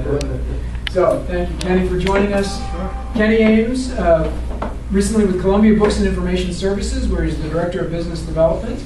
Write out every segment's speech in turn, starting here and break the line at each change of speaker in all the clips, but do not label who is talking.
So, thank you, Kenny, for joining us. Kenny Ames, recently with Columbia Books and Information Services, where he's the Director of Business Development.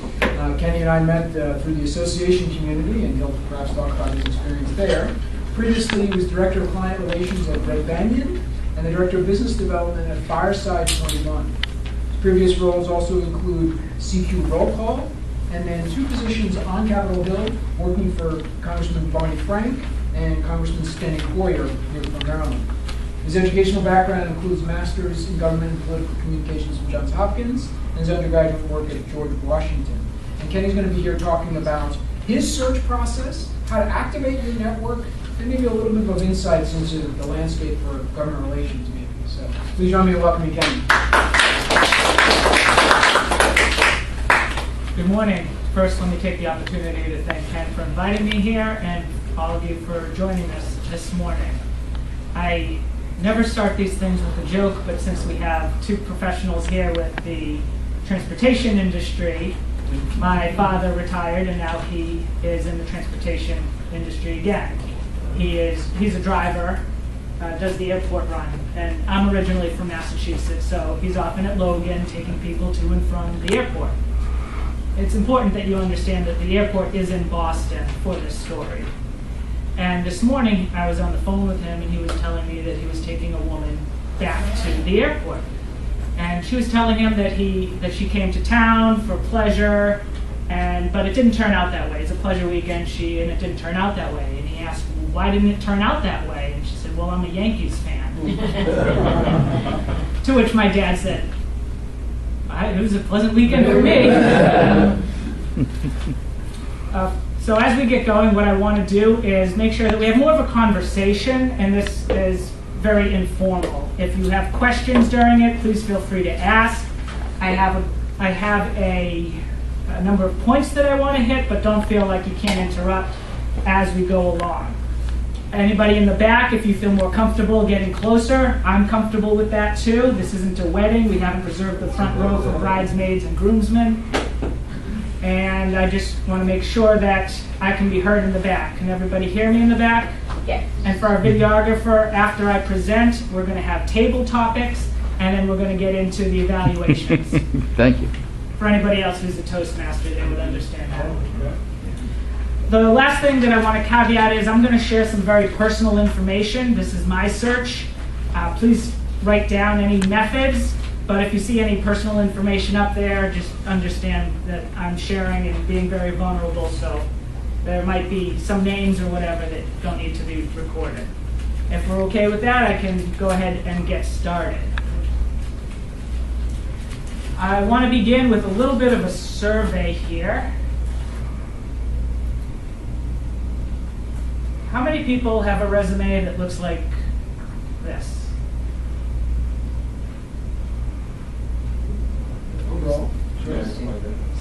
Kenny and I met through the association community, and he'll perhaps talk about his experience there. Previously, he was Director of Client Relations at Red Banyan and the Director of Business Development at Fireside 21. His previous roles also include CQ Roll Call, and then 2 positions on Capitol Hill, working for Congressman Barney Frank and Congressman Steny Hoyer here from Maryland. His educational background includes Masters in Government and Political Communications from Johns Hopkins and his undergraduate work at George Washington. And Kenny's going to be here talking about his search process, how to activate your network, and maybe a little bit of insights into the landscape for government relations, maybe. So please join me in welcoming Kenny.
Good morning. First, let me take the opportunity to thank Ken for inviting me here and all of you for joining us this morning. I never start these things with a joke, but since we have 2 professionals here with the transportation industry, my father retired and now he is in the transportation industry again. He's a driver, does the airport run, and I'm originally from Massachusetts, so he's often at Logan taking people to and from the airport. It's important that you understand that the airport is in Boston for this story. And this morning, I was on the phone with him, and he was telling me that he was taking a woman back to the airport. And she was telling him that she came to town for pleasure, but it didn't turn out that way. It's a pleasure weekend, and it didn't turn out that way. And he asked, well, why didn't it turn out that way? And she said, well, I'm a Yankees fan. To which my dad said, it was a pleasant weekend for me. So as we get going, what I want to do is make sure that we have more of a conversation, and this is very informal. If you have questions during it, please feel free to ask. I have a number of points that I want to hit, but don't feel like you can't interrupt as we go along. Anybody in the back, if you feel more comfortable getting closer, I'm comfortable with that too. This isn't a wedding. We haven't reserved the front row for bridesmaids and groomsmen. And I just want to make sure that I can be heard in the back. Can everybody hear me in the back?
Yes.
And for our videographer, after I present, we're going to have table topics, and then we're going to get into the evaluations.
Thank you.
For anybody else who's a Toastmaster, they would understand that. The last thing that I want to caveat is I'm going to share some very personal information. This is my search. Please write down any methods, but if you see any personal information up there, just understand that I'm sharing and being very vulnerable, so there might be some names or whatever that don't need to be recorded. If we're okay with that, I can go ahead and get started. I want to begin with a little bit of a survey here. How many people have a resume that looks like this?
Overall? Sure.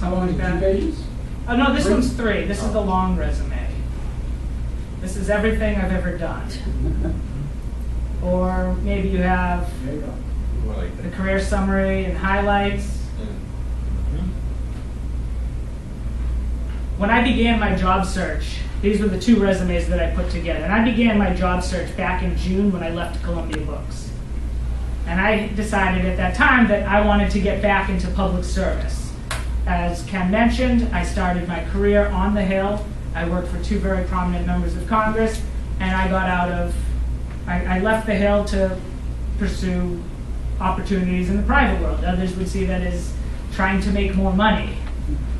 How long is 2 pages?
Oh no, this one's 3. This is the long resume. This is everything I've ever done. Or maybe you have the career summary and highlights. When I began my job search, these were the 2 resumes that I put together. And I began my job search back in June when I left Columbia Books. And I decided at that time that I wanted to get back into public service. As Ken mentioned, I started my career on the Hill. I worked for 2 very prominent members of Congress, and I left the Hill to pursue opportunities in the private world. Others would see that as trying to make more money.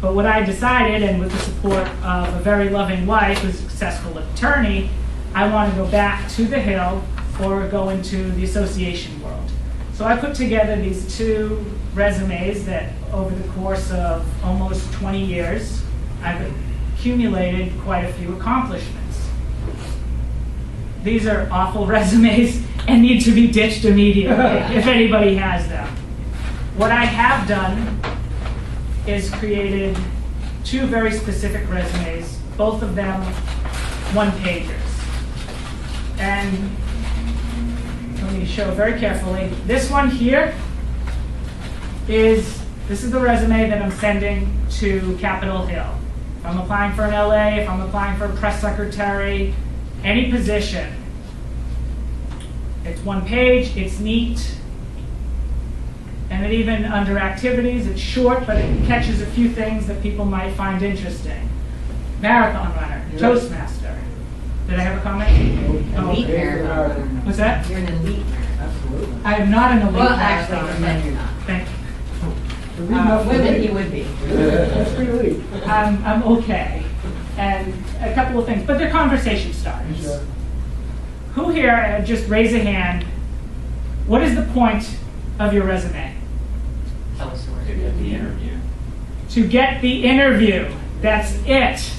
But what I decided, and with the support of a very loving wife who's a successful attorney, I want to go back to the Hill or go into the association world. So I put together these 2 resumes that over the course of almost 20 years, I've accumulated quite a few accomplishments. These are awful resumes and need to be ditched immediately if anybody has them. What I have done is created 2 very specific resumes, both of them 1-pagers. And let me show very carefully. This one here is the resume that I'm sending to Capitol Hill. If I'm applying for an LA, if I'm applying for a press secretary, any position, It's one page, it's neat, and it even under activities, it's short, but it catches a few things that people might find interesting. Marathon runner, Toastmaster. Did I have a comment?
Elite marathon.
What's that?
You're an elite marathon.
Absolutely.
I am not an elite
Well,
marathon.
actually, men you're not.
Thank you.
Women, you would be.
That's pretty elite.
I'm okay. And a couple of things, but the conversation starts.
Sure.
Who here, just raise a hand, what is the point of your resume?
Tell us the
To get the interview.
To get the interview. That's it.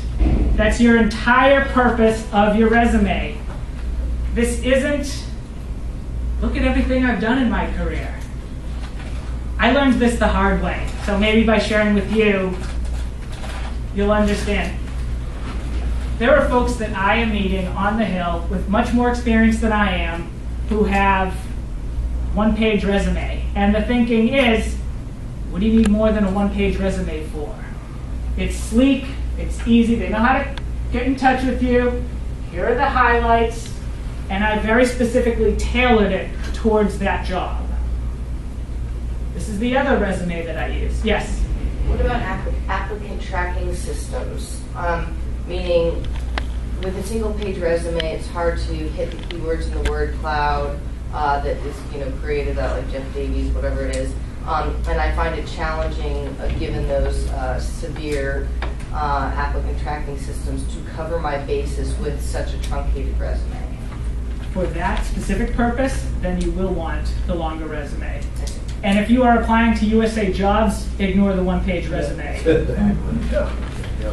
That's your entire purpose of your resume. This isn't, look at everything I've done in my career. I learned this the hard way, so maybe by sharing with you, you'll understand. There are folks that I am meeting on the Hill with much more experience than I am who have one-page resume. And the thinking is, what do you need more than a one-page resume for? It's sleek, it's easy, they know how to get in touch with you, here are the highlights, and I very specifically tailored it towards that job. This is the other resume that I use. Yes?
What about applicant tracking systems? Meaning, with a single-page resume, it's hard to hit the keywords in the word cloud that is, created out like Jeff Davies, whatever it is. And I find it challenging, given those severe applicant tracking systems, to cover my bases with such a truncated resume.
For that specific purpose, then you will want the longer resume. And if you are applying to USA Jobs, ignore the one-page resume.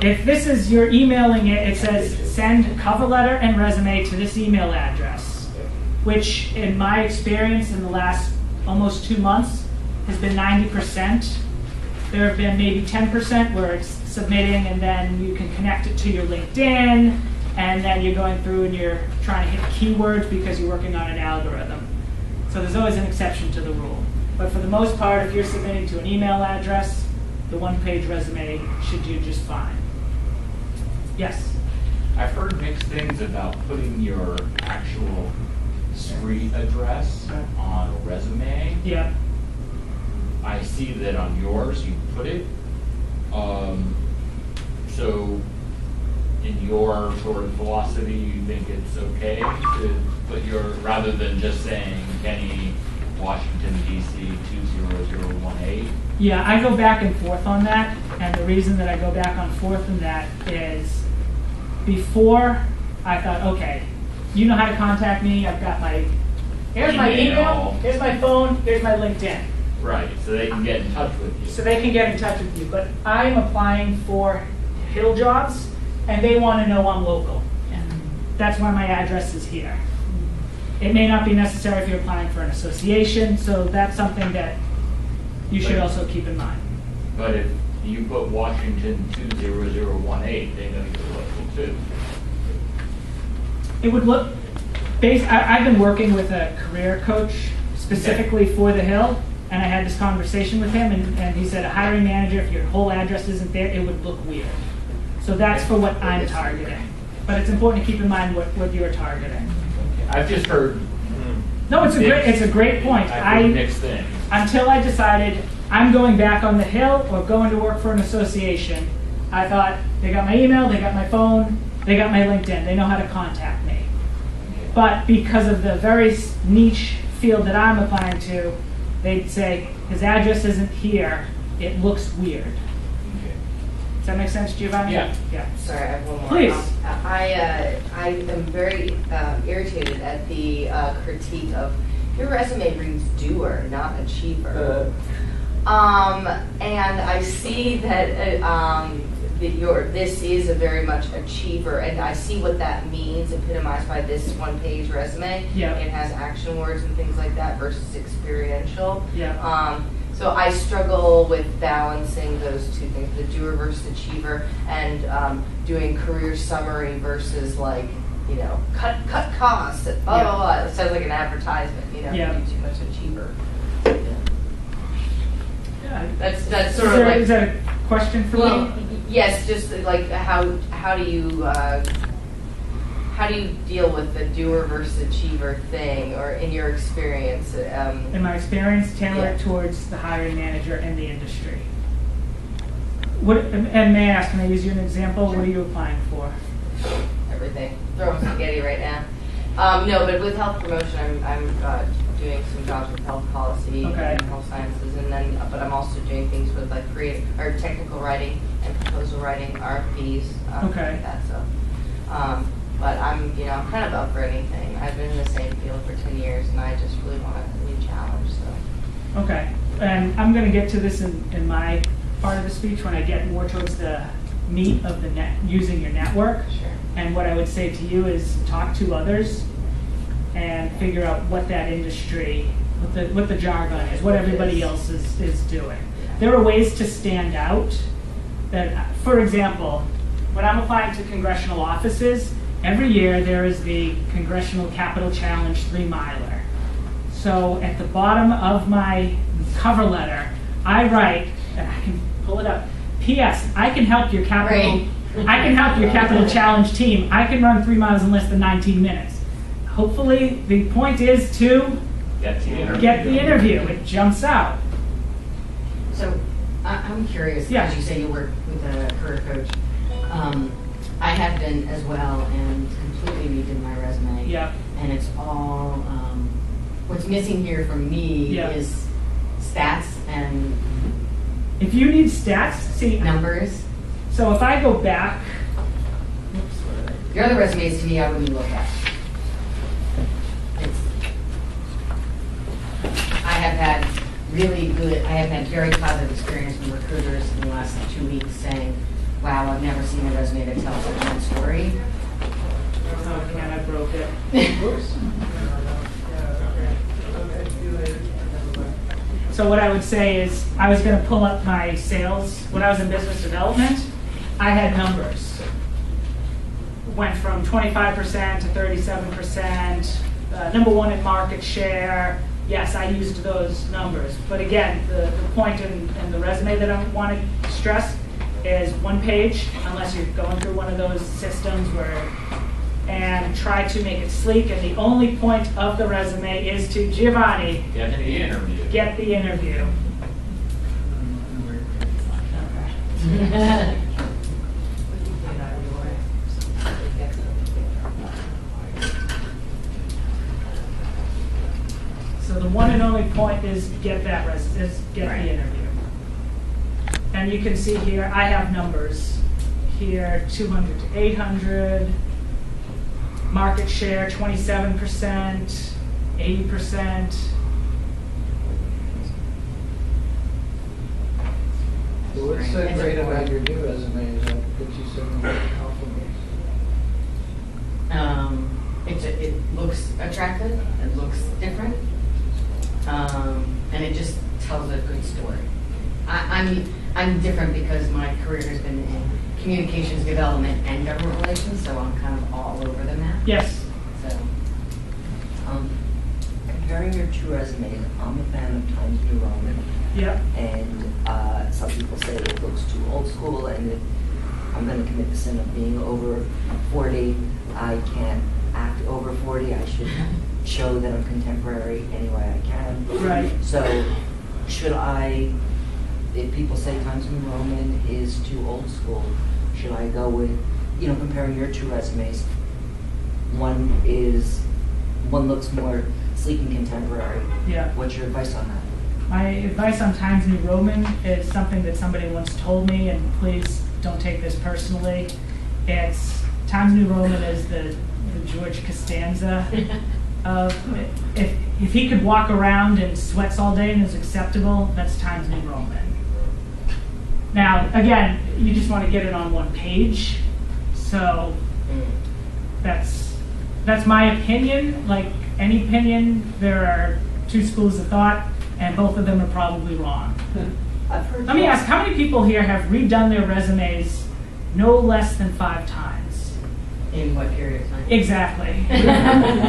If this is, you're emailing it, it says send cover letter and resume to this email address, which in my experience in the last almost 2 months has been 90%. There have been maybe 10% where it's submitting and then you can connect it to your LinkedIn, and then you're going through and you're trying to hit keywords because you're working on an algorithm. So there's always an exception to the rule. But for the most part, if you're submitting to an email address, the one-page resume should do just fine. Yes?
I've heard mixed things about putting your actual street address on a resume.
Yeah.
I see that on yours you put it. So in your sort of philosophy, you think it's okay to put your, rather than just saying Kenny, Washington, D.C. 20018?
Yeah, I go back and forth on that, and the reason that I go back and forth on that is before I thought, okay, you know how to contact me, I've got my, here's my email, here's my phone, here's my LinkedIn.
Right, so they can get in touch with you.
So they can get in touch with you, but I'm applying for Hill jobs, and they want to know I'm local. That's why my address is here. It may not be necessary if you're applying for an association, so that's something that you should also keep in mind.
But if you put Washington 20018, they know you're local too.
It would look, I've been working with a career coach specifically for the Hill, and I had this conversation with him, and he said, a hiring manager, if your whole address isn't there, it would look weird. So that's for what I'm targeting. But it's important to keep in mind what you're targeting.
I've just heard.
No, it's a great point.
I've heard mixed things.
Until I decided I'm going back on the Hill or going to work for an association, I thought they got my email, they got my phone, they got my LinkedIn, they know how to contact me. But because of the very niche field that I'm applying to, they'd say, his address isn't here, it looks weird.
Okay.
Does that make sense, Giovanni?
Yeah.
Sorry, I have one more.
Please.
I am very irritated at the critique of your resume reads doer, not achiever. And I see that this is a very much achiever, and I see what that means epitomized by this one-page resume.
Yeah.
It has action words and things like that versus experiential.
Yeah.
So I struggle with balancing those two things, the doer versus achiever, and doing career summary versus cut costs, blah, blah, blah. It sounds like an advertisement,
Yeah.
You do too much achiever.
Yeah.
That's sort of like...
Is that a question for me?
Yes, just like how do do you deal with the doer versus achiever thing, or in your experience?
In my experience, tailor it
Yeah.
towards the hiring manager and the industry. And may I ask, can I use you an example? What are you applying for?
Everything. Throwing spaghetti right now. No, but with health promotion, I'm doing some jobs with health policy
Okay.
and health sciences, and then, but I'm also doing things with like creative or technical writing and proposal writing, RFPs,
Okay.
like that. So, but I'm kind of up for anything. I've been in the same field for 10 years, and I just really want a new challenge. So.
Okay, and I'm going to get to this in my part of the speech when I get more towards the meat of the using your network.
Sure.
And what I would say to you is talk to others and figure out what that industry, what the jargon is, what everybody else is doing. There are ways to stand out. That, for example, when I'm applying to congressional offices, every year there is the Congressional Capital Challenge 3-miler. So at the bottom of my cover letter, I write, and I can pull it up, P.S. I can help your capital.
Right.
I can help your capital challenge team. I can run 3 miles in less than 19 minutes. Hopefully, the point is to
Get the interview.
get the interview. It jumps out.
So I'm curious,
Yeah.
as you say you work with a career coach. I have been as well and completely redid my resume.
Yeah.
And it's all, what's missing here from me
Yeah.
is stats and
If you need stats, see.
numbers.
So if I go back, whoops, what did I do?
Your other resumes to me I wouldn't look at. I have had very positive experience from recruiters in the last 2 weeks saying, wow, I've never seen a resume that tells a good story.
Oh, man, I broke it.
Whoops.
So what I would say is, I was going to pull up my sales. When I was in business development, I had numbers. Went from 25% to 37%, number one in market share. Yes, I used those numbers. But again, the point in the resume that I want to stress is one page, unless you're going through one of those systems and try to make it sleek. And the only point of the resume is to Giovanni,
Get the interview.
get the interview. So the one and only point is get the interview. And you can see here, I have numbers here, 200 to 800, market share 27%, 80%.
So what's so great about your new resume is that puts you so many compliments?
It looks attractive, it looks different, and it just tells a good story. I'm different because my career has been in communications development and government relations, so I'm kind of all over the map.
Yes.
So,
Comparing your two resumes, I'm a fan of Times New Roman,
Yep.
and some people say it looks too old school, and if I'm going to commit the sin of being over 40, I can't act over 40. I should show that I'm contemporary any way I can.
Right.
So, should I, if people say Times New Roman is too old school, should I go with, comparing your two resumes? One looks more sleek and contemporary.
Yeah.
What's your advice on that?
My advice on Times New Roman is something that somebody once told me, and please don't take this personally. It's Times New Roman is the George Costanza of if he could walk around in sweats all day and is acceptable, that's Times New Roman. Now, again, you just want to get it on one page, so that's my opinion. Like any opinion, there are two schools of thought, and both of them are probably wrong.
I've heard.
Let me ask, how many people here have redone their resumes no less than 5 times?
in what period of time?
Exactly.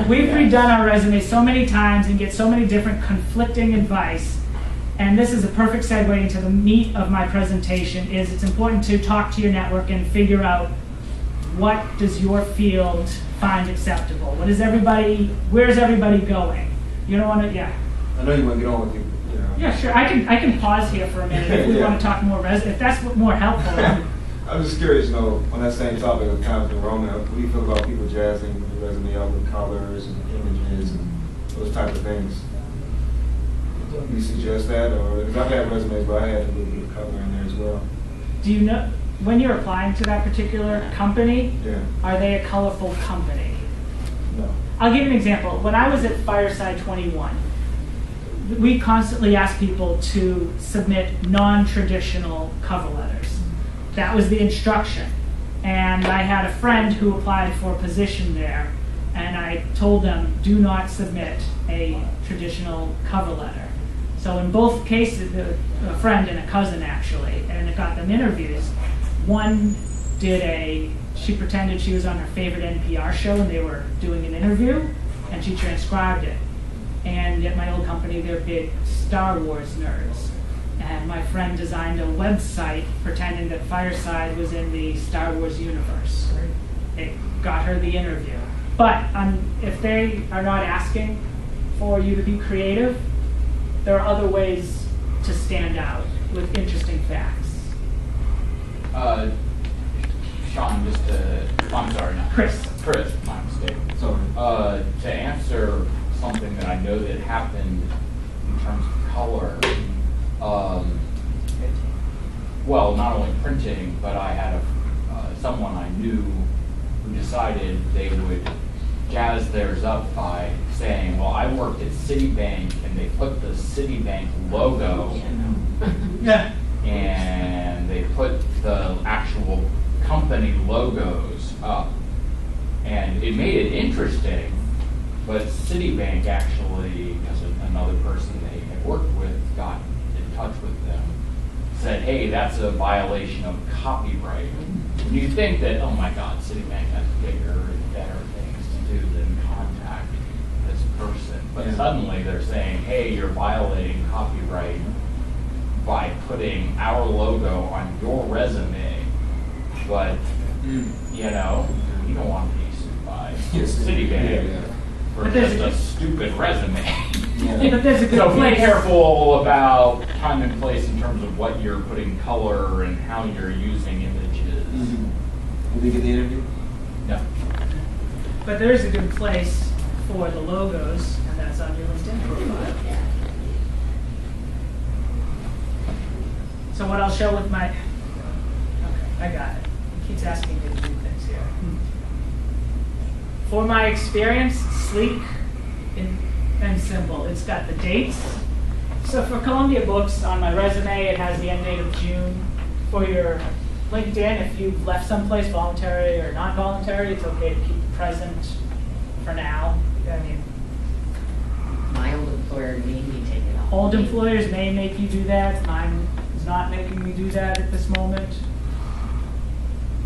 We've redone our resumes so many times and get so many different conflicting advice. And this is a perfect segue into the meat of my presentation, is it's important to talk to your network and figure out what does your field finds acceptable? Where's everybody going? You don't want to, yeah.
I know you want to get on with you know.
Yeah, sure. I can pause here for a minute if we
Yeah.
want to talk more if that's what more helpful.
I was just curious, you know, on that same topic of conflict enrollment, what do you feel about people jazzing the resume up with colors and images and those type of things? Do you suggest that, or because I've had resumes where I had a little bit of color in there as well?
Do you know when you're applying to that particular company?
Yeah.
Are they a colorful company?
No.
I'll give you an example. When I was at Fireside 21, we constantly asked people to submit non-traditional cover letters. That was the instruction. And I had a friend who applied for a position there, and I told them, do not submit a traditional cover letter. So in both cases, a friend and a cousin actually, and it got them interviews. One she pretended she was on her favorite NPR show and they were doing an interview, and she transcribed it. And at my old company, they're big Star Wars nerds. And my friend designed a website pretending that Fireside was in the Star Wars universe. It got her the interview. But if they are not asking for you to be creative, there are other ways to stand out with interesting facts.
Sean, I'm sorry, not
Chris,
my mistake.
Sorry.
To answer something that I know that happened in terms of color, well, not only printing, but I had someone I knew who decided they would jazz theirs up by saying, well, I worked at Citibank, and they put the Citibank logo,
yeah,
and they put the actual company logos up. And it made it interesting, but Citibank actually, because another person they had worked with got in touch with them, said, hey, that's a violation of copyright. And you think that, oh my God, Citibank has bigger and better things to do than contact this person. But suddenly they're saying, hey, you're violating copyright by putting our logo on your resume. But, you know, you don't want to be sued by Citibank for just a stupid resume.
but there's a good
So be
place.
careful about time and place in terms of what you're putting color and how you're using images.
Did you get the interview?
No.
But there is a good place for the logos, and that's on your LinkedIn profile. So what I'll show with my, okay, I got it. It keeps asking me to do things here. For my experience, sleek and simple. It's got the dates. So for Columbia Books, on my resume, it has the end date of June. For your LinkedIn, if you've left someplace voluntary or not voluntary, it's okay to keep it present for now. I mean,
My old employer made me take it off.
old employers may make you do that. Mine is not making me do that at this moment.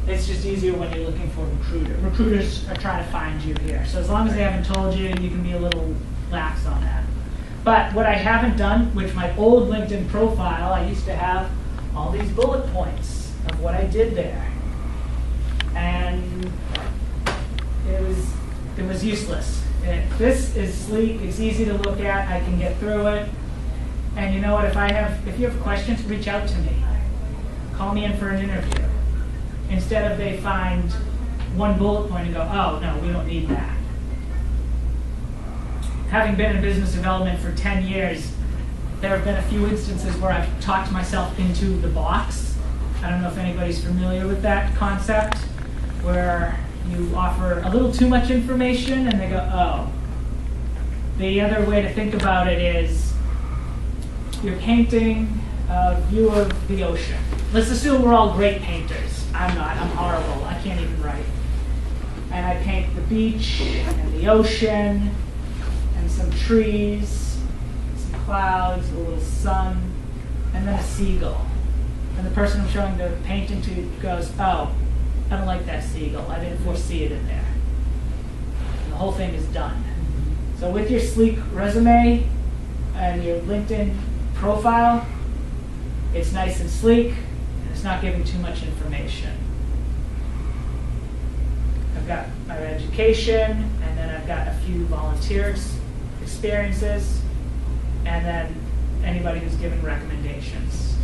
It's just easier when you're looking for a recruiter. Recruiters are trying to find you here. So as long as they haven't told you, you can be a little lax on that. But what I haven't done, which my old LinkedIn profile, I used to have all these bullet points of what I did there. And it was useless. This is sleek, it's easy to look at, I can get through it. And you know what, if you have questions, reach out to me. Call me in for an interview. Instead of they find one bullet point and go, oh, no, we don't need that. Having been in business development for 10 years, there have been a few instances where I've talked myself into the box. I don't know if anybody's familiar with that concept, where you offer a little too much information and they go, oh. The other way to think about it is you're painting a view of the ocean. Let's assume we're all great painters. I'm not, I'm horrible, I can't even write. And I paint the beach and the ocean and some trees, some clouds, a little sun, and then a seagull. And the person I'm showing the painting to goes, oh, I don't like that seagull. I didn't foresee it in there. And the whole thing is done. So with your sleek resume and your LinkedIn profile, it's nice and sleek, and it's not giving too much information. I've got my education, and then I've got a few volunteer experiences, and then anybody who's given recommendations.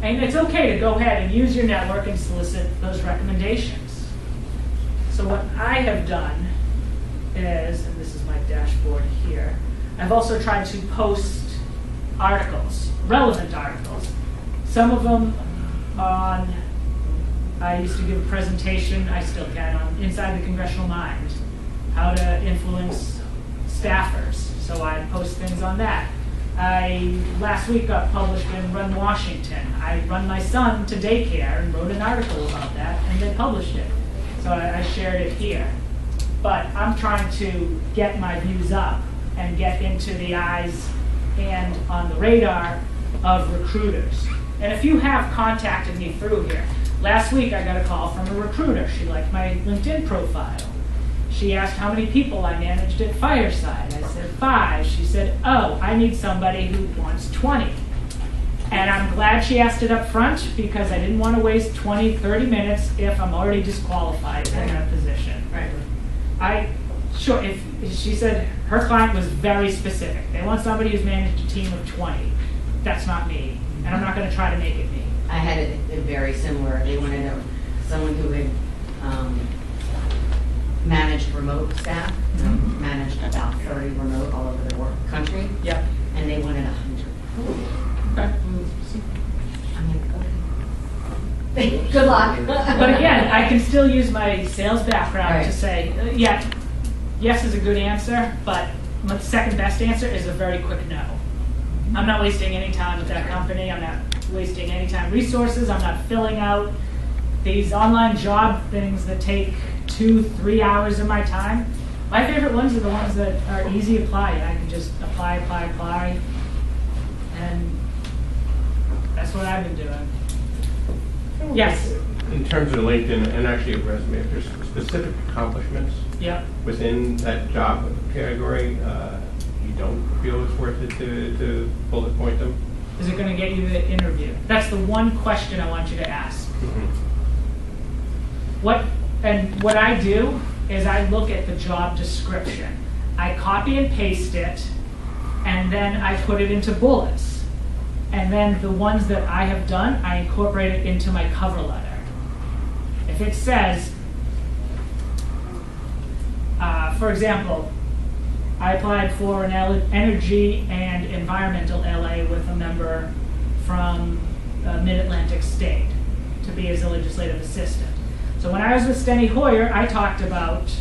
And it's okay to go ahead and use your network and solicit those recommendations. So what I have done is, and this is my dashboard here, I've also tried to post articles, relevant articles. Some of them on, I used to give a presentation, I still can, on Inside the Congressional Mind, how to influence staffers. So I post things on that. I last week got published in Run Washington. I run my son to daycare and wrote an article about that, and they published it. So I shared it here. But I'm trying to get my views up and get into the eyes and on the radar of recruiters. And if you have contacted me through here, last week I got a call from a recruiter. She liked my LinkedIn profile. She asked how many people I managed at Fireside. I said 5. She said, oh, I need somebody who wants 20. And I'm glad she asked it up front because I didn't want to waste 20, 30 minutes if I'm already disqualified in that position.
Right.
If she said her client was very specific. They want somebody who's managed a team of 20. That's not me, and I'm not going to try to make it me.
I had it very similar. They wanted someone who had managed remote staff, managed about 30 remote all over the country.
Yep.
And they wanted 100.
Okay.
I mean, good luck.
But again, I can still use my sales background
Right.
to say, yes is a good answer, but my second best answer is a very quick no. I'm not wasting any time with that company. I'm not wasting any time, resources. I'm not filling out these online job things that take 2-3 hours of my time. My favorite ones are the ones that are easy to apply. I can just apply, and that's what I've been doing. Yes.
In terms of LinkedIn and actually a resume, if there's specific accomplishments
Yep.
within that job category, you don't feel it's worth it to bullet point them?
Is it going to get you the interview? That's the one question I want you to ask.
Mm-hmm.
What I do is I look at the job description. I copy and paste it, and then I put it into bullets. And then the ones that I have done, I incorporate it into my cover letter. If it says, for example, I applied for an energy and environmental LA with a member from Mid-Atlantic State to be as a legislative assistant. So when I was with Steny Hoyer, I talked about,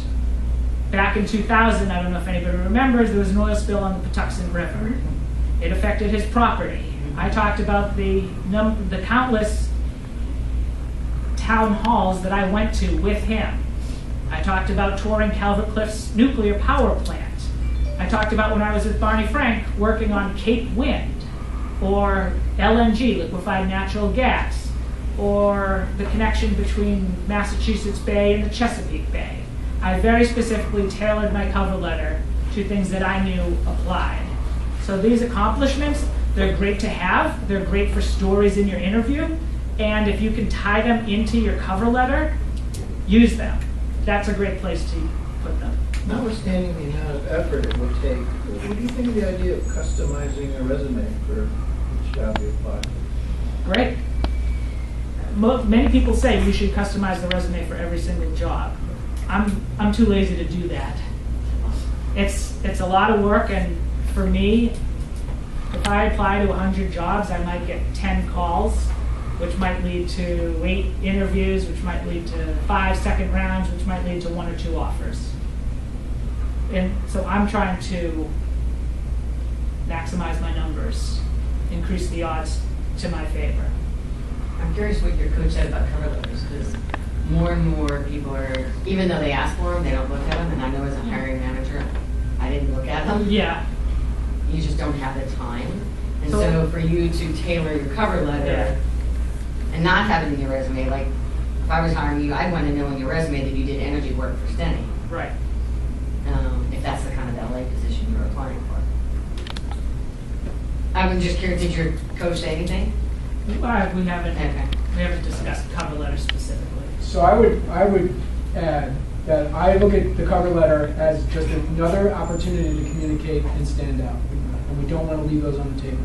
back in 2000, I don't know if anybody remembers, there was an oil spill on the Patuxent River. It affected his property. I talked about the countless town halls that I went to with him. I talked about touring Calvert Cliffs nuclear power plant. I talked about when I was with Barney Frank working on Cape Wind, or LNG, liquefied natural gas, or the connection between Massachusetts Bay and the Chesapeake Bay. I very specifically tailored my cover letter to things that I knew applied. So these accomplishments, they're great to have. They're great for stories in your interview. And if you can tie them into your cover letter, use them. That's a great place to put them.
Notwithstanding the amount of effort it would take, what do you think of the idea of customizing a resume for each job you apply?
Great. Many people say we should customize the resume for every single job. I'm too lazy to do that. It's a lot of work, and for me, if I apply to 100 jobs, I might get 10 calls, which might lead to 8 interviews, which might lead to 5 second rounds, which might lead to 1 or 2 offers. And so I'm trying to maximize my numbers, increase the odds to my favor.
I'm curious what your coach said about cover letters, because more and more people are, even though they ask for them, they don't look at them. And I know as a hiring manager, I didn't look at them.
Yeah.
You just don't have the time. And
So-
so for you to tailor your cover letter and not have it in your resume, like if I was hiring you, I'd want to know in your resume that you did energy work for Steny,
Right.
if that's the kind of LA position you're applying for. I'm just curious, did your coach say anything?
We haven't
Okay.
discussed cover letters specifically.
So I would add that I look at the cover letter as just another opportunity to communicate and stand out. And we don't want to leave those on the table.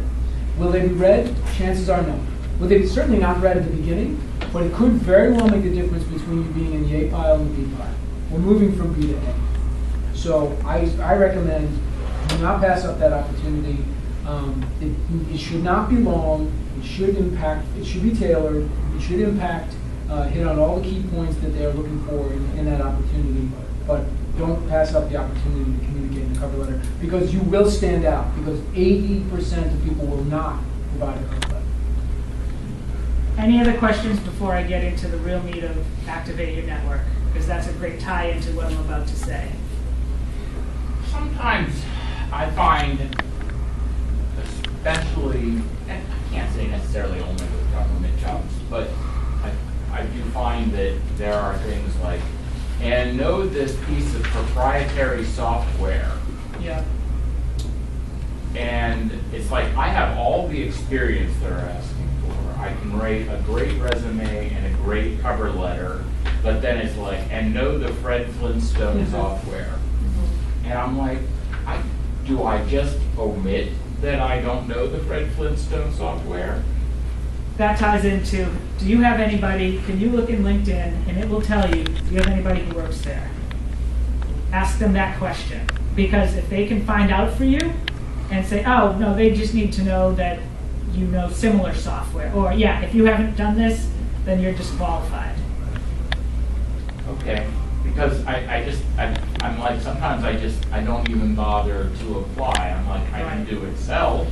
Will they be read? Chances are no. Will they be certainly not read at the beginning, but it could very well make a difference between you being in the A pile and the B pile. We're moving from B to A. So I recommend do not pass up that opportunity. It should not be long. It should be tailored. It should impact, hit on all the key points that they are looking for in that opportunity. But don't pass up the opportunity to communicate in the cover letter, because you will stand out, because 80% of people will not provide a cover letter.
Any other questions before I get into the real meat of Activate Your Network? Because that's a great tie into what I'm about to say.
Sometimes I find, especially, and I can't say necessarily only with government jobs, but I do find that there are things like, and know this piece of proprietary software.
Yeah.
And it's like, I have all the experience they're asking for. I can write a great resume and a great cover letter, but then it's like, and know the Fred Flintstone software. And I'm like, do I just omit that I don't know the Fred Flintstone software?
That ties into, do you have anybody, can you look in LinkedIn and it will tell you, do you have anybody who works there? Ask them that question. Because if they can find out for you and say, oh, no, they just need to know that you know similar software. Or, yeah, if you haven't done this, then you're disqualified.
Okay, because I'm like, sometimes I don't even bother to apply. I'm like, I can do Excel,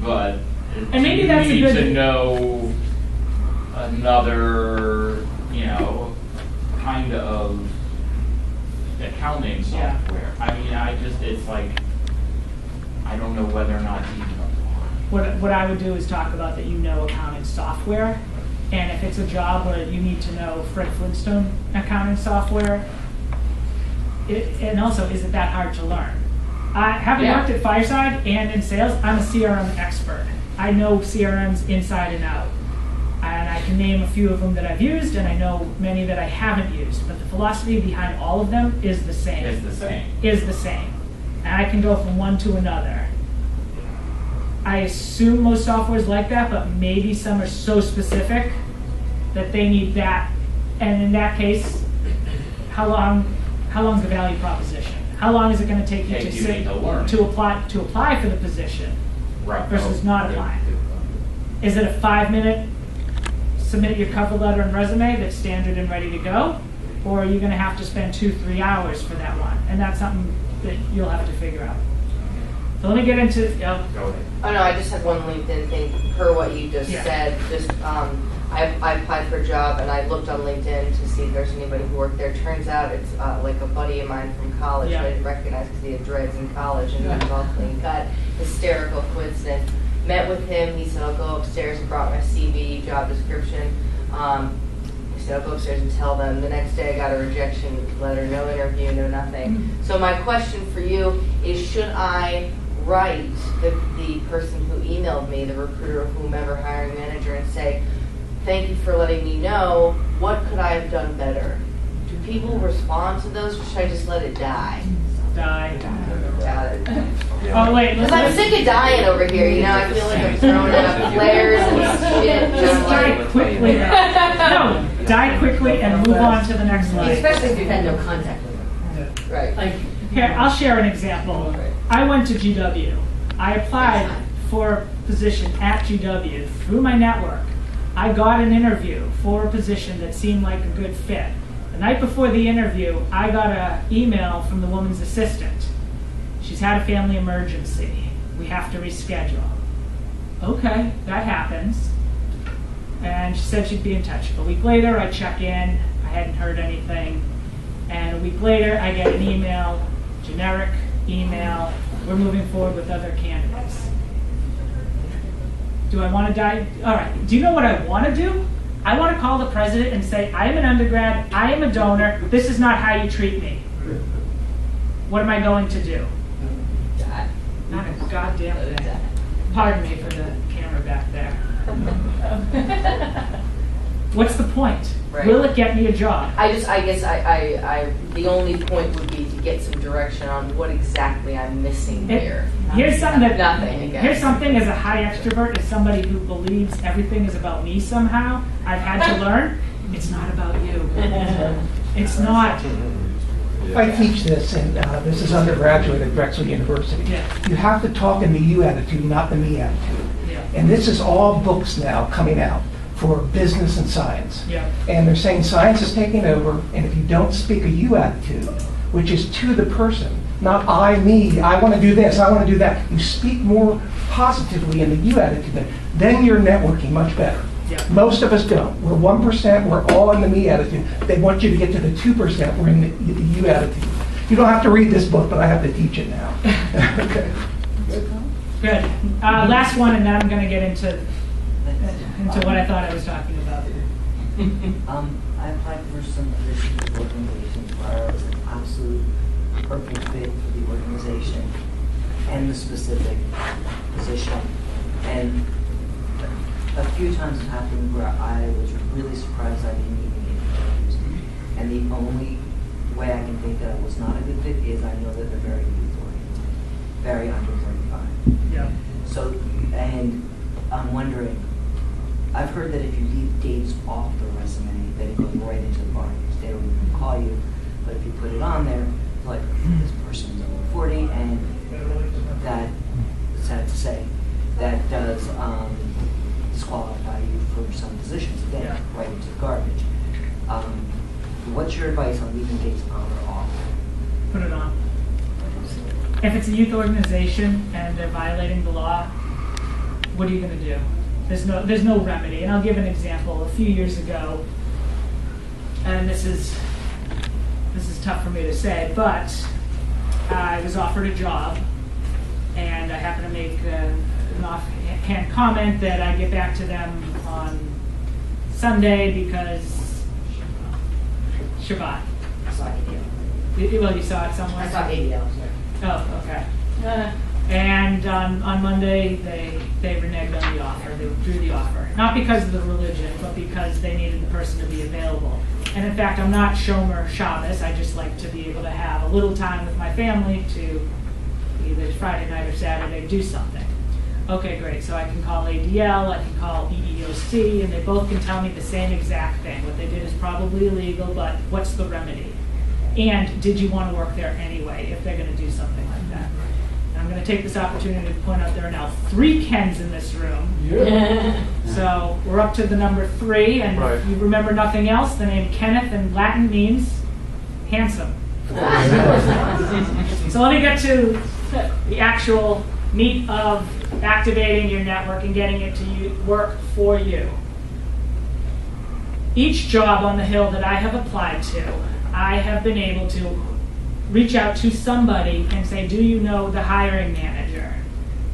but
and maybe
you
that's
need
a good
to know another, kind of accounting software. I mean, it's like, I don't know whether or not to even apply.
What I would do is talk about that you know accounting software. And if it's a job where you need to know Fred Flintstone accounting software, and also, is it that hard to learn? Having worked at Fireside and in sales, I'm a CRM expert. I know CRMs inside and out. And I can name a few of them that I've used, and I know many that I haven't used. But the philosophy behind all of them is the same. Is the same. And I can go from one to another. I assume most software is like that, but maybe some are so specific that they need that. And in that case, how long is the value proposition? How long is it going to take you to apply for the position versus not applying? Is it a 5-minute submit your cover letter and resume that's standard and ready to go? Or are you going to have to spend 2-3 hours for that one? And that's something that you'll have to figure out. So let me get into,
Go ahead. Oh no, I just had one LinkedIn thing per what you just said. Just I applied for a job and I looked on LinkedIn to see if there's anybody who worked there. Turns out it's like a buddy of mine from college who I didn't recognize because he had dreads in college and he was all clean cut. Hysterical coincidence. Met with him. He said I'll go upstairs and brought my CV, job description. He said I'll go upstairs and tell them. The next day I got a rejection letter, no interview, no nothing. So my question for you is, should I write the person who emailed me, the recruiter or whomever, hiring manager, and say, thank you for letting me know, what could I have done better? Do people respond to those, or should I just let it die?
Die.
Got it.
Oh, wait.
Because I'm sick of dying over here, I feel like I'm throwing out flares and shit.
Just die quickly. No, die quickly and move on to the next line.
Especially if you've had no contact with them.
Right.
Like,
Here, I'll share an example. I went to GW. I applied for a position at GW through my network. I got an interview for a position that seemed like a good fit. The night before the interview, I got an email from the woman's assistant. She's had a family emergency. We have to reschedule. Okay, that happens. And she said she'd be in touch. A week later, I check in. I hadn't heard anything. And a week later, I get an email, generic email. We're moving forward with other candidates. Do I want to die? All right. Do you know what I want to do? I want to call the president and say, I am an undergrad, I am a donor, this is not how you treat me. What am I going to do?
Die.
Not a goddamn thing. Pardon me for the camera back there. what's the point?
Right.
Will it get me a job?
I guess the only point would be to get some direction on what exactly I'm missing here.
Here's something that
Nothing, I guess.
Here's something as a high extrovert, as somebody who believes everything is about me somehow, I've had to learn, it's not about you. It's not.
I teach this, and this is undergraduate at Drexel University.
Yeah.
You have to talk in the you attitude, not the me attitude.
Yeah.
And this is all books now coming out for business and science.
Yeah.
And they're saying science is taking over, and if you don't speak a you attitude, which is to the person, not I, me, I want to do this, I want to do that. You speak more positively in the you attitude, then you're networking much better.
Yeah.
Most of us don't. We're 1%, we're all in the me attitude. They want you to get to the 2%, we're in the you attitude. You don't have to read this book, but I have to teach it now. Okay.
Good. Last one, and then I'm going to get into what I thought I was talking about.
I applied for some positions with organizations where I was an absolute perfect fit for the organization and the specific position. And a few times it happened where I was really surprised I didn't even get interviews. And the only way I can think that I was not a good fit is I know that they're very youth-oriented, very under 35.
Yeah.
So, and I'm wondering, I've heard that if you leave dates off the resume, that it goes right into the body. They don't even call you, but if you put it on there, like, this person's over 40, and that, sad to say, that does disqualify you for some positions, again,
Yeah.
right into the garbage. What's your advice on leaving dates on or off?
Put it on. If it's a youth organization and they're violating the law, what are you going to do? There's no remedy. And I'll give an example. A few years ago, and this is tough for me to say, but I was offered a job, and I happened to make an offhand comment that I get back to them on Sunday because Shabbat.
I saw ADL.
Well, you saw it somewhere?
I saw ADL, sorry.
Oh, okay. And on Monday, they reneged on the offer. They withdrew the offer. Not because of the religion, but because they needed the person to be available. And in fact, I'm not Shomer Shabbos. I just like to be able to have a little time with my family to either Friday night or Saturday do something. Okay, great. So I can call ADL, I can call EEOC, and they both can tell me the same exact thing. What they did is probably illegal, but what's the remedy? And did you want to work there anyway if they're going to do something like that? And I'm going to take this opportunity to point out there are now 3 Kens in this room.
Yeah.
So we're up to the number 3, and if you remember nothing else, the name Kenneth in Latin means handsome. So let me get to the actual meat of activating your network and getting it to work for you. Each job on the Hill that I have applied to, I have been able to reach out to somebody and say, do you know the hiring manager?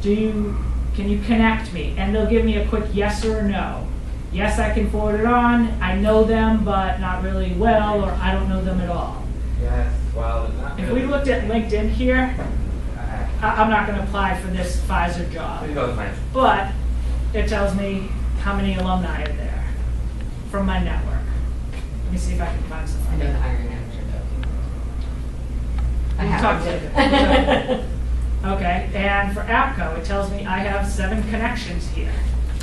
Can you connect me? And they'll give me a quick yes or no. Yes, I can forward it on. I know them, but not really well, or I don't know them at all.
Yes, well, not
If
really.
we looked at LinkedIn here, I'm not going to apply for this Pfizer job,
Please go with mine.
but it tells me how many alumni are there from my network. Let me see if I can find
I
something.
know the hiring manager though. I
We'll
have
talk
to.
later. Okay, and for APCO, it tells me I have 7 connections here.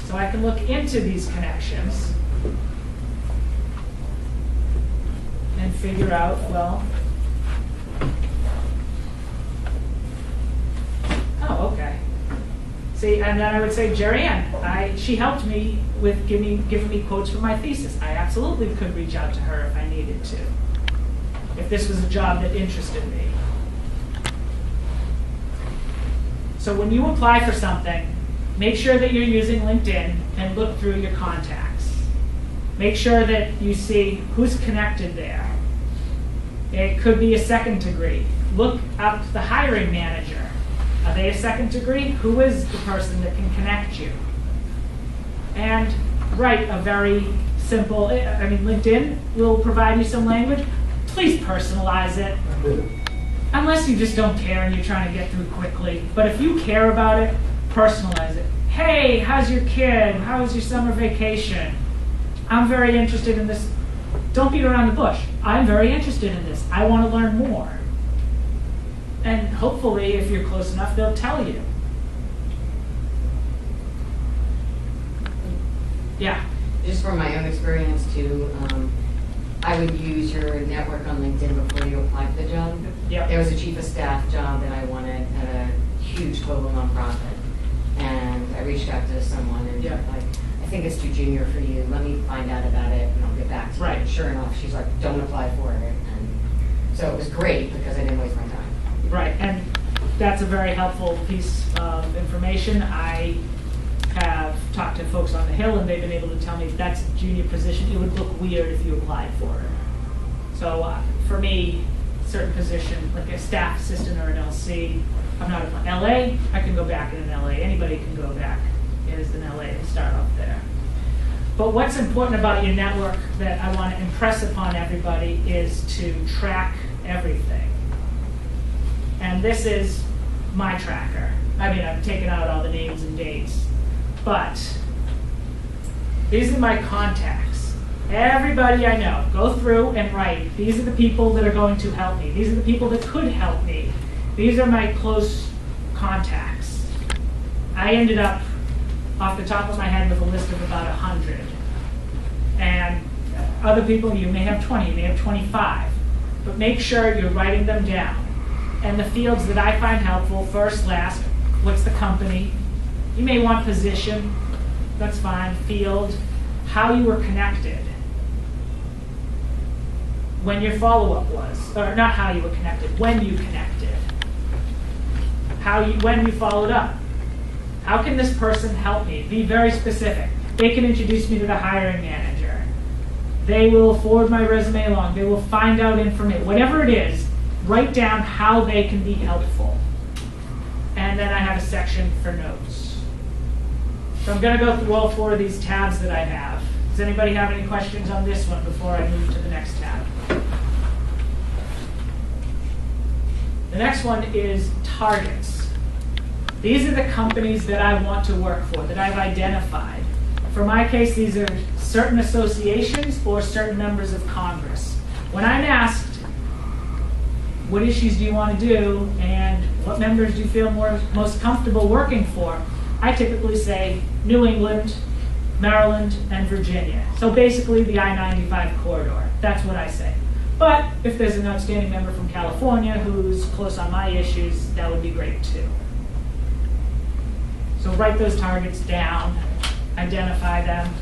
So I can look into these connections and figure out, well, oh, okay. See, and then I would say, Jerry Ann, she helped me with giving me quotes for my thesis. I absolutely could reach out to her if I needed to, if this was a job that interested me. So when you apply for something, make sure that you're using LinkedIn and look through your contacts. Make sure that you see who's connected there. It could be a second degree. Look up the hiring manager. Are they a second degree? Who is the person that can connect you? And write a very simple, LinkedIn will provide you some language. Please personalize it. Unless you just don't care and you're trying to get through quickly. But if you care about it, personalize it. Hey, how's your kid? How was your summer vacation? I'm very interested in this. Don't beat around the bush. I'm very interested in this. I want to learn more. And hopefully, if you're close enough, they'll tell you. Yeah.
Just from my own experience too, I would use your network on LinkedIn before you apply for the job.
Yep.
There was a chief of staff job that I wanted at a huge global nonprofit. And I reached out to someone and
Yeah.
like, I think it's too junior for you. Let me find out about it and I'll get back to you.
Right.
And sure enough, she's like, don't apply for it. And so it was great because I didn't waste my time.
Right, and that's a very helpful piece of information. I have talked to folks on the Hill, and they've been able to tell me that's a junior position. It would look weird if you applied for it. So for me, certain position, like a staff assistant or an LC, I'm not applying. LA, I can go back in an LA. Anybody can go back as an LA and start off there. But what's important about your network that I want to impress upon everybody is to track everything. And this is my tracker. I mean, I've taken out all the names and dates, but these are my contacts. Everybody I know, go through and write, these are the people that are going to help me. These are the people that could help me. These are my close contacts. I ended up, off the top of my head, with a list of about 100. And other people, you may have 20, you may have 25. But make sure you're writing them down. And the fields that I find helpful, first, last, what's the company? You may want position, that's fine, field, how you were connected, when your follow-up was, or not how you were connected, when you connected, when you followed up. How can this person help me? Be very specific. They can introduce me to the hiring manager. They will forward my resume along. They will find out information, whatever it is. Write down how they can be helpful. And then I have a section for notes. So I'm going to go through all 4 of these tabs that I have. Does anybody have any questions on this one before I move to the next tab? The next one is targets. These are the companies that I want to work for, that I've identified. For my case, these are certain associations or certain members of Congress. When I'm asked, what issues do you want to do, and what members do you feel most comfortable working for? I typically say New England, Maryland, and Virginia. So basically the I-95 corridor. That's what I say. But if there's an outstanding member from California who's close on my issues, that would be great too. So write those targets down, identify them.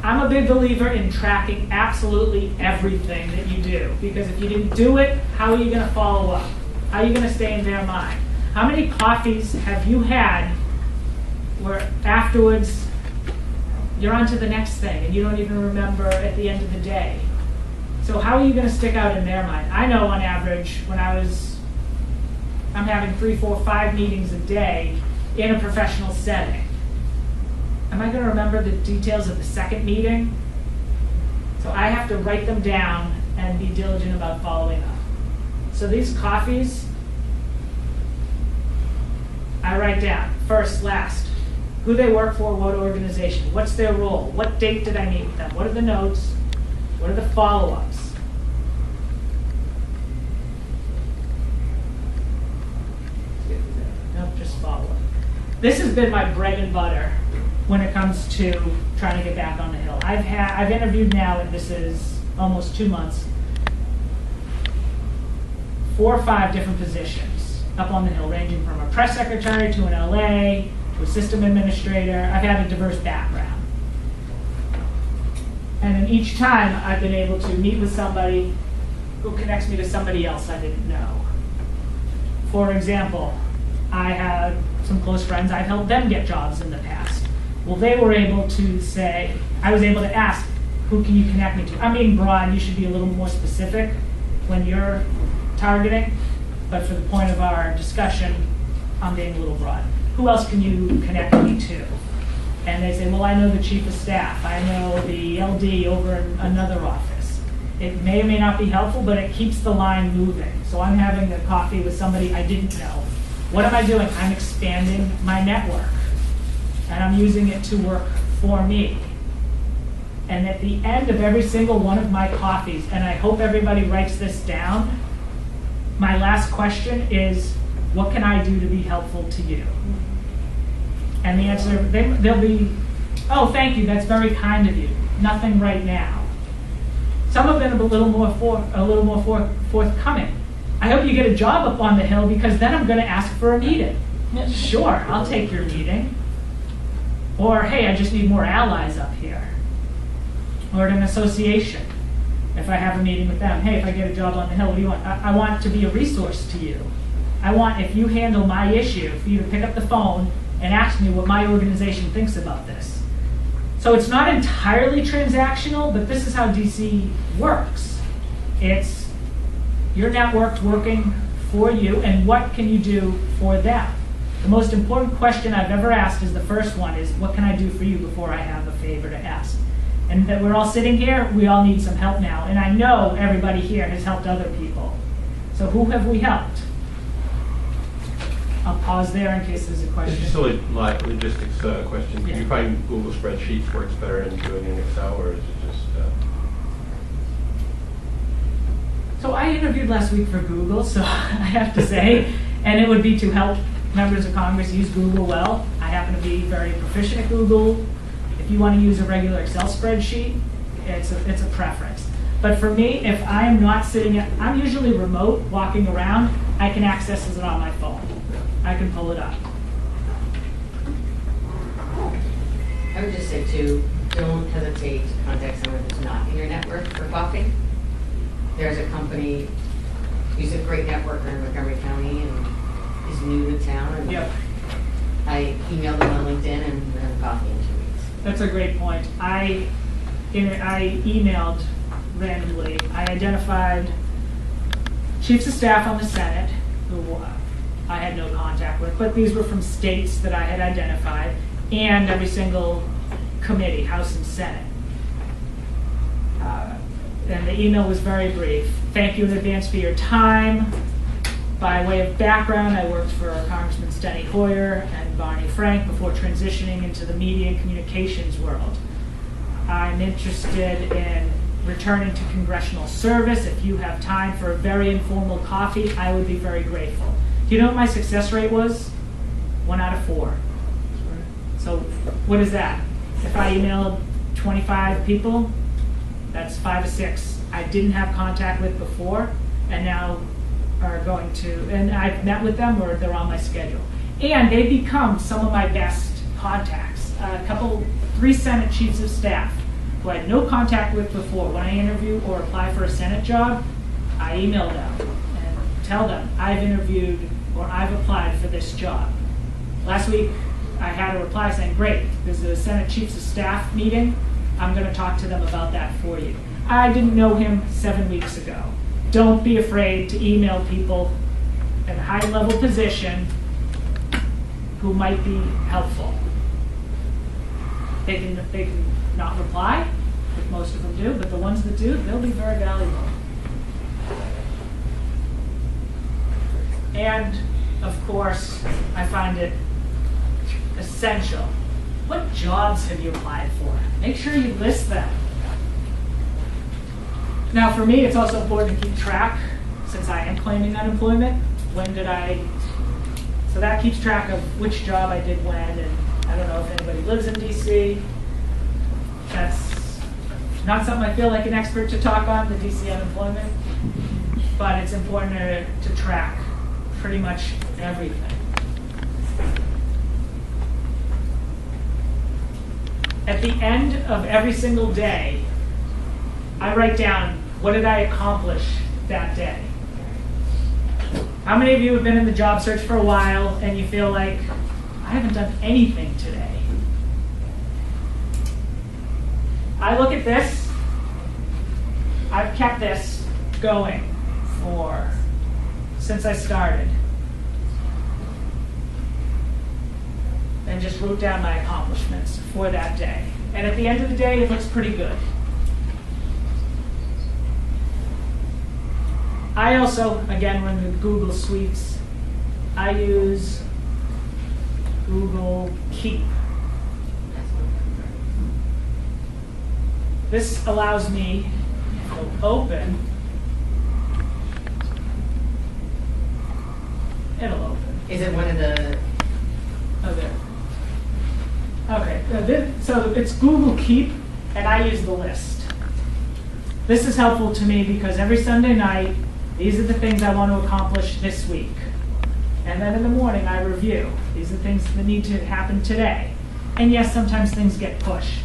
I'm a big believer in tracking absolutely everything that you do, because if you didn't do it, how are you going to follow up? How are you going to stay in their mind? How many coffees have you had where afterwards you're on to the next thing and you don't even remember at the end of the day? So how are you going to stick out in their mind? I know on average when I'm having 3, 4, 5 meetings a day in a professional setting. Am I going to remember the details of the second meeting? So I have to write them down and be diligent about following up. So these coffees, I write down first, last, who they work for, what organization, what's their role, what date did I meet with them, what are the notes, what are the follow-ups. Nope, just follow up. This has been my bread and butter when it comes to trying to get back on the Hill. I've interviewed now, and this is almost 2 months, 4 or 5 different positions up on the Hill, ranging from a press secretary to an LA to a system administrator. I've had a diverse background. And in each time, I've been able to meet with somebody who connects me to somebody else I didn't know. For example, I had some close friends, I've helped them get jobs in the past. Well, they were able to say, I was able to ask, who can you connect me to? I'm being broad, you should be a little more specific when you're targeting, but for the point of our discussion, I'm being a little broad. Who else can you connect me to? And they say, well, I know the chief of staff, I know the LD over in another office. It may or may not be helpful, but it keeps the line moving. So I'm having a coffee with somebody I didn't know. What am I doing? I'm expanding my network. and I'm using it to work for me. And at the end of every single one of my coffees, and I hope everybody writes this down, my last question is, what can I do to be helpful to you? And the answer, they'll be, oh, thank you, that's very kind of you. Nothing right now. Some have been a little more forthcoming. I hope you get a job up on the Hill because then I'm going to ask for a meeting. Sure, I'll take your meeting. Or, hey, I just need more allies up here. Or at an association, if I have a meeting with them. Hey, if I get a job on the Hill, what do you want? I want to be a resource to you. I want, if you handle my issue, for you to pick up the phone and ask me what my organization thinks about this. So it's not entirely transactional, but this is how DC works. It's your network's working for you, and what can you do for them? The most important question I've ever asked is the first one is, what can I do for you before I have a favor to ask? And that we're all sitting here, we all need some help now. And I know everybody here has helped other people. So who have we helped? I'll pause there in case there's a question.
It's just a logistics question.
Yeah.
Do you find Google Spreadsheets works better than doing in Excel, or is it just...
So I interviewed last week for Google, so I have to say, and it would be to help members of Congress use Google well. I happen to be very proficient at Google. If you want to use a regular Excel spreadsheet, it's a preference. But for me, if I am not I'm usually remote, walking around, I can access it on my phone. I can pull it up.
I would just say too, don't hesitate to contact someone who's not in your network for coffee. There's a company, he's a great networker in Montgomery County and he's new to town. And
Yep.
I emailed him on LinkedIn and we're having coffee in 2 weeks.
That's a great point. I emailed randomly. I identified chiefs of staff on the Senate, who I had no contact with, but these were from states that I had identified, and every single committee, House and Senate. And the email was very brief. Thank you in advance for your time. By way of background, I worked for Congressman Steny Hoyer and Barney Frank before transitioning into the media and communications world. I'm interested in returning to congressional service. If you have time for a very informal coffee, I would be very grateful. Do you know what my success rate was? 1 out of 4. So what is that? If I emailed 25 people, that's 5 or 6 I didn't have contact with before, and now are going to, and I've met with them or they're on my schedule. And they become some of my best contacts. 3 Senate chiefs of staff who I had no contact with before. When I interview or apply for a Senate job, I email them and tell them I've interviewed or I've applied for this job. Last week, I had a reply saying, great, there's a Senate chiefs of staff meeting. I'm going to talk to them about that for you. I didn't know him 7 weeks ago. Don't be afraid to email people at a high-level position who might be helpful. They can not reply, which most of them do, but the ones that do, they'll be very valuable. And, of course, I find it essential. What jobs have you applied for? Make sure you list them. Now, for me, it's also important to keep track, since I am claiming unemployment. So that keeps track of which job I did when, and I don't know if anybody lives in DC. That's not something I feel like an expert to talk on, the DC unemployment, but it's important to track pretty much everything. At the end of every single day, I write down, what did I accomplish that day? How many of you have been in the job search for a while and you feel like, I haven't done anything today? I look at this, I've kept this going since I started. And just wrote down my accomplishments for that day. And at the end of the day, it looks pretty good. I also, again, run the Google Suites. I use Google Keep. This allows me to open. It'll open.
Is it one of the,
Oh, there. Okay, so it's Google Keep, and I use the list. This is helpful to me because every Sunday night, these are the things I want to accomplish this week. And then in the morning, I review. These are things that need to happen today. And yes, sometimes things get pushed.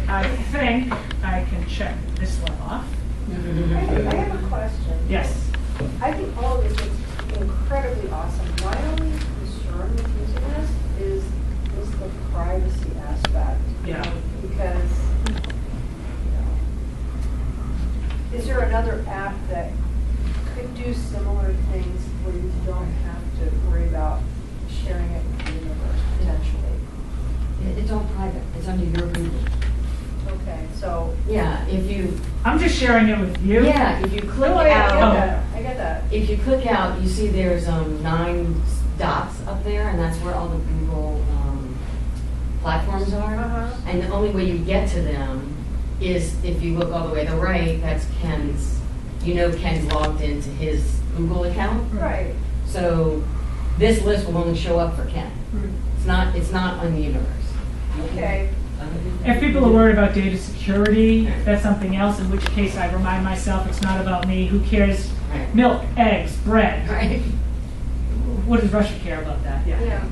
I think I can check this one off.
I have a question.
Yes.
I think all of this is incredibly awesome. My only concern with using this is the privacy aspect.
Yeah.
Because, is there another app that could do similar things where you don't have to worry about sharing it with the universe potentially?
it's all private, it's under your Google.
Okay, so.
Yeah, if you,
I'm just sharing it with you.
yeah, if you click
No, I get
out,
that. I get that.
if you click out, you see there's 9 dots up there, and that's where all the Google platforms are.
Uh-huh.
And the only way you get to them is if you look all the way to the right, that's Ken's, Ken's logged into his Google account.
Right.
So this list will only show up for Ken. It's not on the universe.
Okay.
If people are worried about data security, that's something else, in which case I remind myself it's not about me. Who cares?
Right.
Milk, eggs, bread.
Right.
What does Russia care about that? Yeah.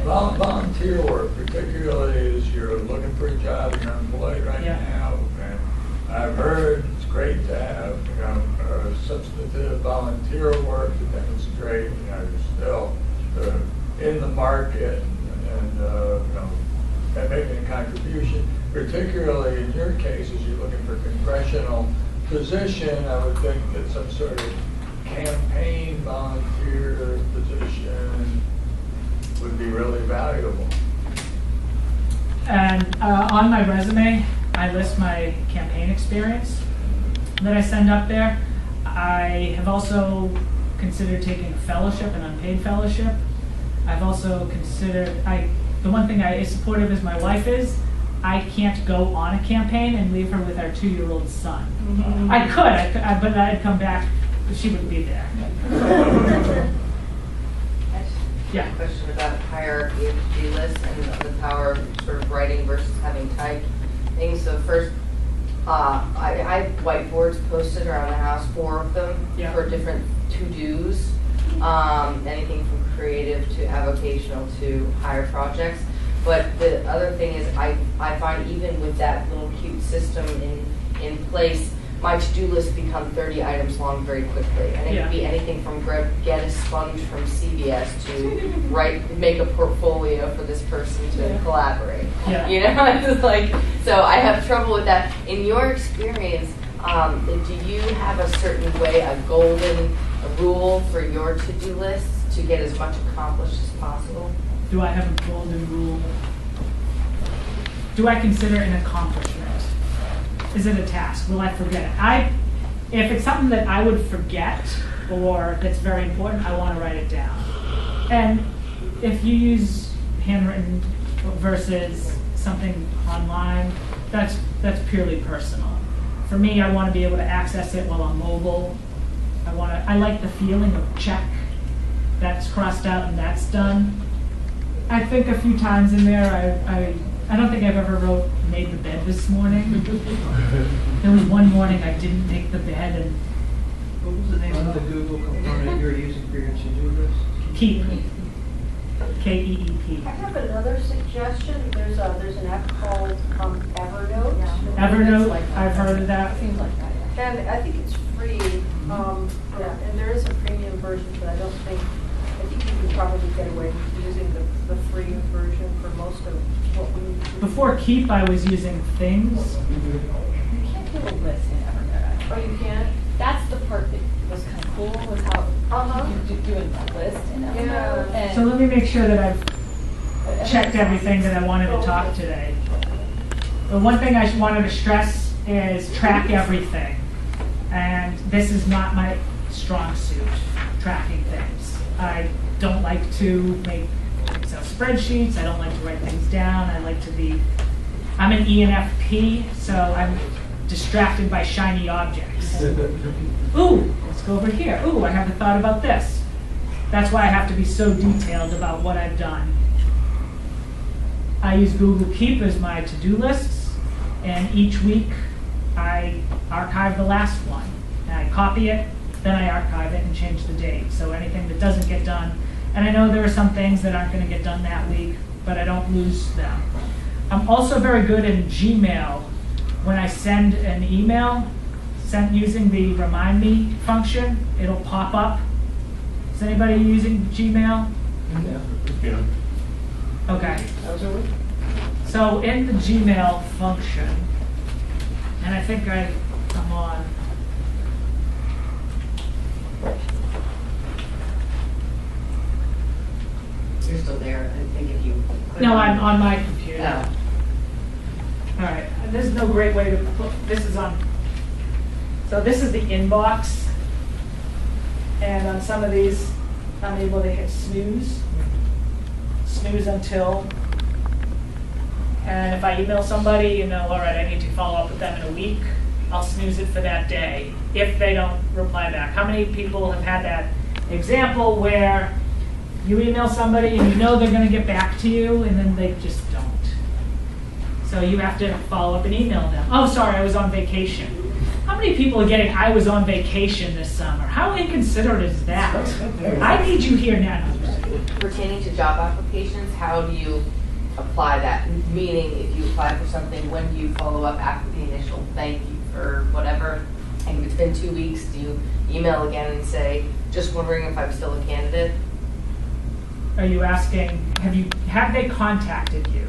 Volunteer work, particularly as you're looking for a job, you're employed right
Yeah.
now, and I've heard it's great to have, substantive volunteer work to demonstrate, you're still in the market and making a contribution. Particularly in your case, as you're looking for congressional position, I would think that some sort of campaign volunteer position would be really valuable.
And on my resume, I list my campaign experience that I send up there. I have also considered taking a fellowship, an unpaid fellowship. I've also considered, the one thing I is supportive as my wife is, I can't go on a campaign and leave her with our 2-year-old son. I could, but I'd come back, but she wouldn't be there. Yeah.
Question about hierarchy of to-do lists and the power of sort of writing versus having typed things. So first, I have whiteboards posted around the house, 4 of them,
Yeah.
for different to-dos. Anything from creative to avocational to higher projects. But the other thing is I find even with that little cute system in place, my to-do list become 30 items long very quickly. And it
Yeah.
could be anything from get a sponge from CVS to make a portfolio for this person to collaborate.
Yeah.
It's like, so I have trouble with that. In your experience, do you have a certain way, a golden rule for your to-do lists to get as much accomplished as possible?
Do I have a golden rule? Do I consider it an accomplishment? Is it a task? Will I forget it? If it's something that I would forget or that's very important, I want to write it down. And if you use handwritten versus something online, that's purely personal. For me, I want to be able to access it while I'm mobile. I like the feeling of check, that's crossed out and that's done. I think a few times in there, I don't think I've ever made the bed this morning. There was one morning I didn't make the bed and.
What was the name of the Google component you're using for your to-do list?
Keep. K-E-E-P.
I have another suggestion. There's an app called Evernote.
Evernote, I've heard of that.
Seems like that. And I think it's free. And there is a premium version, but I think you can probably get away with using the free version for most of what we need to do.
Before Keep, I was using Things.
You can't do a list in Evernote.
Oh, you can't?
That's the part that was kind of cool, was how you can do a list in Evernote.
Yeah.
And
So let me make sure that I've checked everything that I wanted to talk today. The one thing I wanted to stress is track everything. And this is not my strong suit, tracking things. I don't like to make Excel spreadsheets. I don't like to write things down. I'm an ENFP, so I'm distracted by shiny objects. Ooh, let's go over here. Ooh, I haven't thought about this. That's why I have to be so detailed about what I've done. I use Google Keep as my to-do lists, and each week I archive the last one. And I copy it, then I archive it and change the date. So anything that doesn't get done, and I know there are some things that aren't going to get done that week, but I don't lose them. I'm also very good in Gmail. When I send an email, sent using the Remind Me function, it'll pop up. Is anybody using Gmail?
Yeah.
Okay. So in the Gmail function, and I think I'm on.
You're still there, I think if you.
No, I'm on my computer.
Oh.
All right, and there's no great way to put, this is on, so this is the inbox. And on some of these, I'm able to hit snooze until, and if I email somebody, all right, I need to follow up with them in a week, I'll snooze it for that day, if they don't reply back. How many people have had that example where you email somebody and you know they're going to get back to you, and then they just don't? So you have to follow up and email them. Oh, sorry, I was on vacation. How many people are getting, I was on vacation this summer? How inconsiderate is that? I need you here now.
Pertaining to job applications, how do you apply that? Meaning, if you apply for something, when do you follow up after the initial thank you for whatever? And if it's been 2 weeks, do you email again and say, just wondering if I'm still a candidate?
Are you asking, have they contacted you?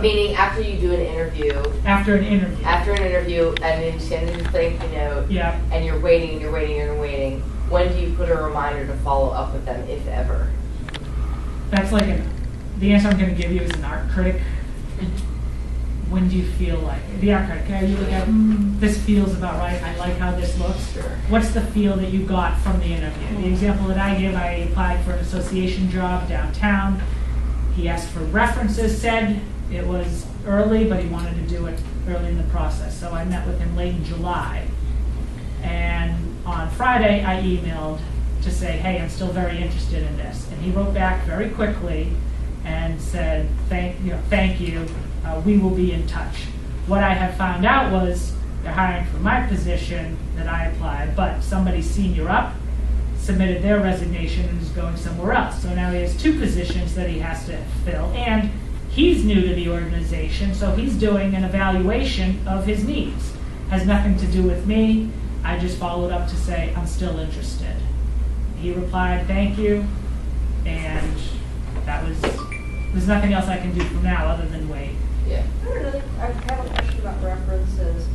Meaning, after you do an interview.
After an interview.
After an interview, and then you send in a thank you note.
Yeah.
And you're waiting, and you're waiting, and you're waiting. When do you put a reminder to follow up with them, if ever?
That's like the answer I'm going to give you is an art critic. When do you feel like, the art critic, are you look at, this feels about right, I like how this looks.
Sure.
What's the feel that you got from the interview? The example that I give, I applied for an association job downtown. He asked for references, said it was early, but he wanted to do it early in the process. So I met with him late in July. And on Friday, I emailed to say, hey, I'm still very interested in this. And he wrote back very quickly and said, thank you, we will be in touch. What I have found out was they're hiring for my position that I applied, but somebody senior up submitted their resignation and is going somewhere else. So now he has 2 positions that he has to fill, and he's new to the organization, so he's doing an evaluation of his needs. Has nothing to do with me. I just followed up to say, I'm still interested. He replied, thank you, and there's nothing else I can do from now other than wait.
Yeah.
I have a question about references.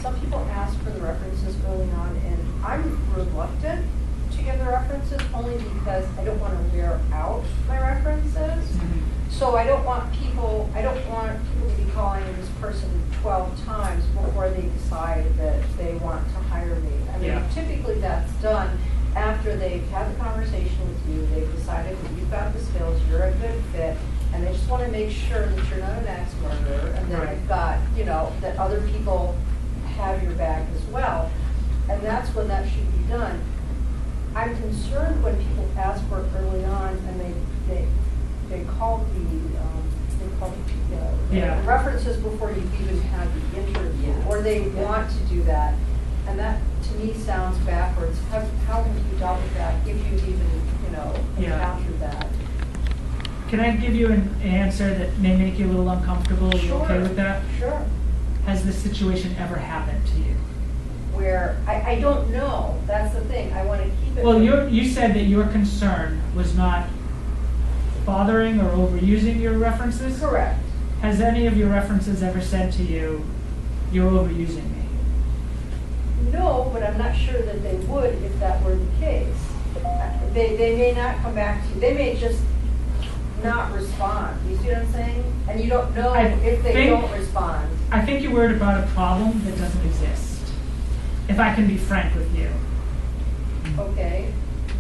Some people ask for the references early on, and I'm reluctant to give the references only because I don't want to wear out my references.
Mm-hmm.
So I don't want people to be calling this person 12 times before they decide that they want to hire me. I mean, typically that's done after they've had the conversation with you, they've decided that you've got the skills, you're a good fit, and they just want to make sure that you're not an axe murderer, and that you've got, that other people have your back as well. And that's when that should be done. I'm concerned when people ask for it early on and they call the references before you've even had the interview, or they want to do that. And that, to me, sounds backwards. How have you dealt with that if you've even, encountered that?
Can I give you an answer that may make you a little uncomfortable? Are you okay with that?
Sure.
Has this situation ever happened to you?
Where, I don't know. That's the thing. I want to keep it.
Well, you said that your concern was not bothering or overusing your references?
Correct.
Has any of your references ever said to you, you're overusing me?
No, but I'm not sure that they would if that were the case. They may not come back to you. They may just not respond. You see what I'm saying? And you don't know if they don't respond.
I think you're worried about a problem that doesn't exist. If I can be frank with you.
Okay.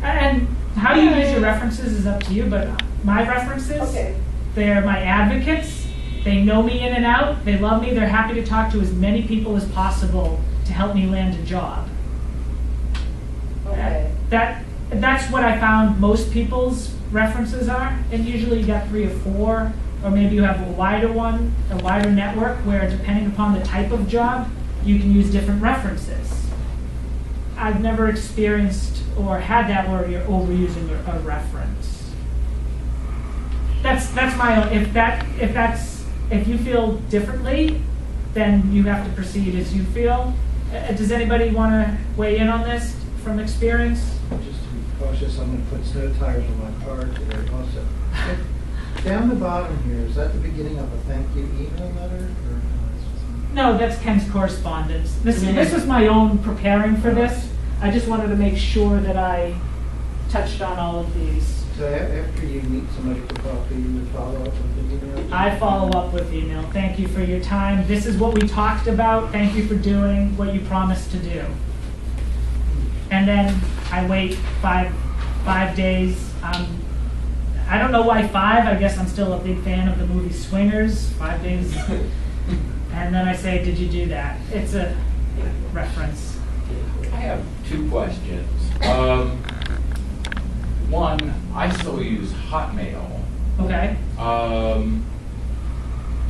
And how you use your references is up to you, but my references,
Okay.
they're my advocates. They know me in and out. They love me. They're happy to talk to as many people as possible to help me land a job.
Okay.
That's what I found most people's references are. And usually you got 3 or 4, or maybe you have a wider one, a wider network where depending upon the type of job, you can use different references. I've never experienced or had that where you're overusing a reference. That's my own. If you feel differently, then you have to proceed as you feel. Does anybody want to weigh in on this from experience?
Just to be cautious, I'm going to put snow tires on my car today also. Down the bottom here, is that the beginning of a thank you email letter? Or
No, that's Ken's correspondence. This was my own preparing for this. I just wanted to make sure that I touched on all of these.
So after you meet somebody for coffee, you would follow up with an email?
I follow up with email. Thank you for your time. This is what we talked about. Thank you for doing what you promised to do. And then I wait five days. I don't know why 5. I guess I'm still a big fan of the movie Swingers. 5 days. And then I say, did you do that? It's a reference.
I have 2 questions. One, I still use Hotmail.
Okay.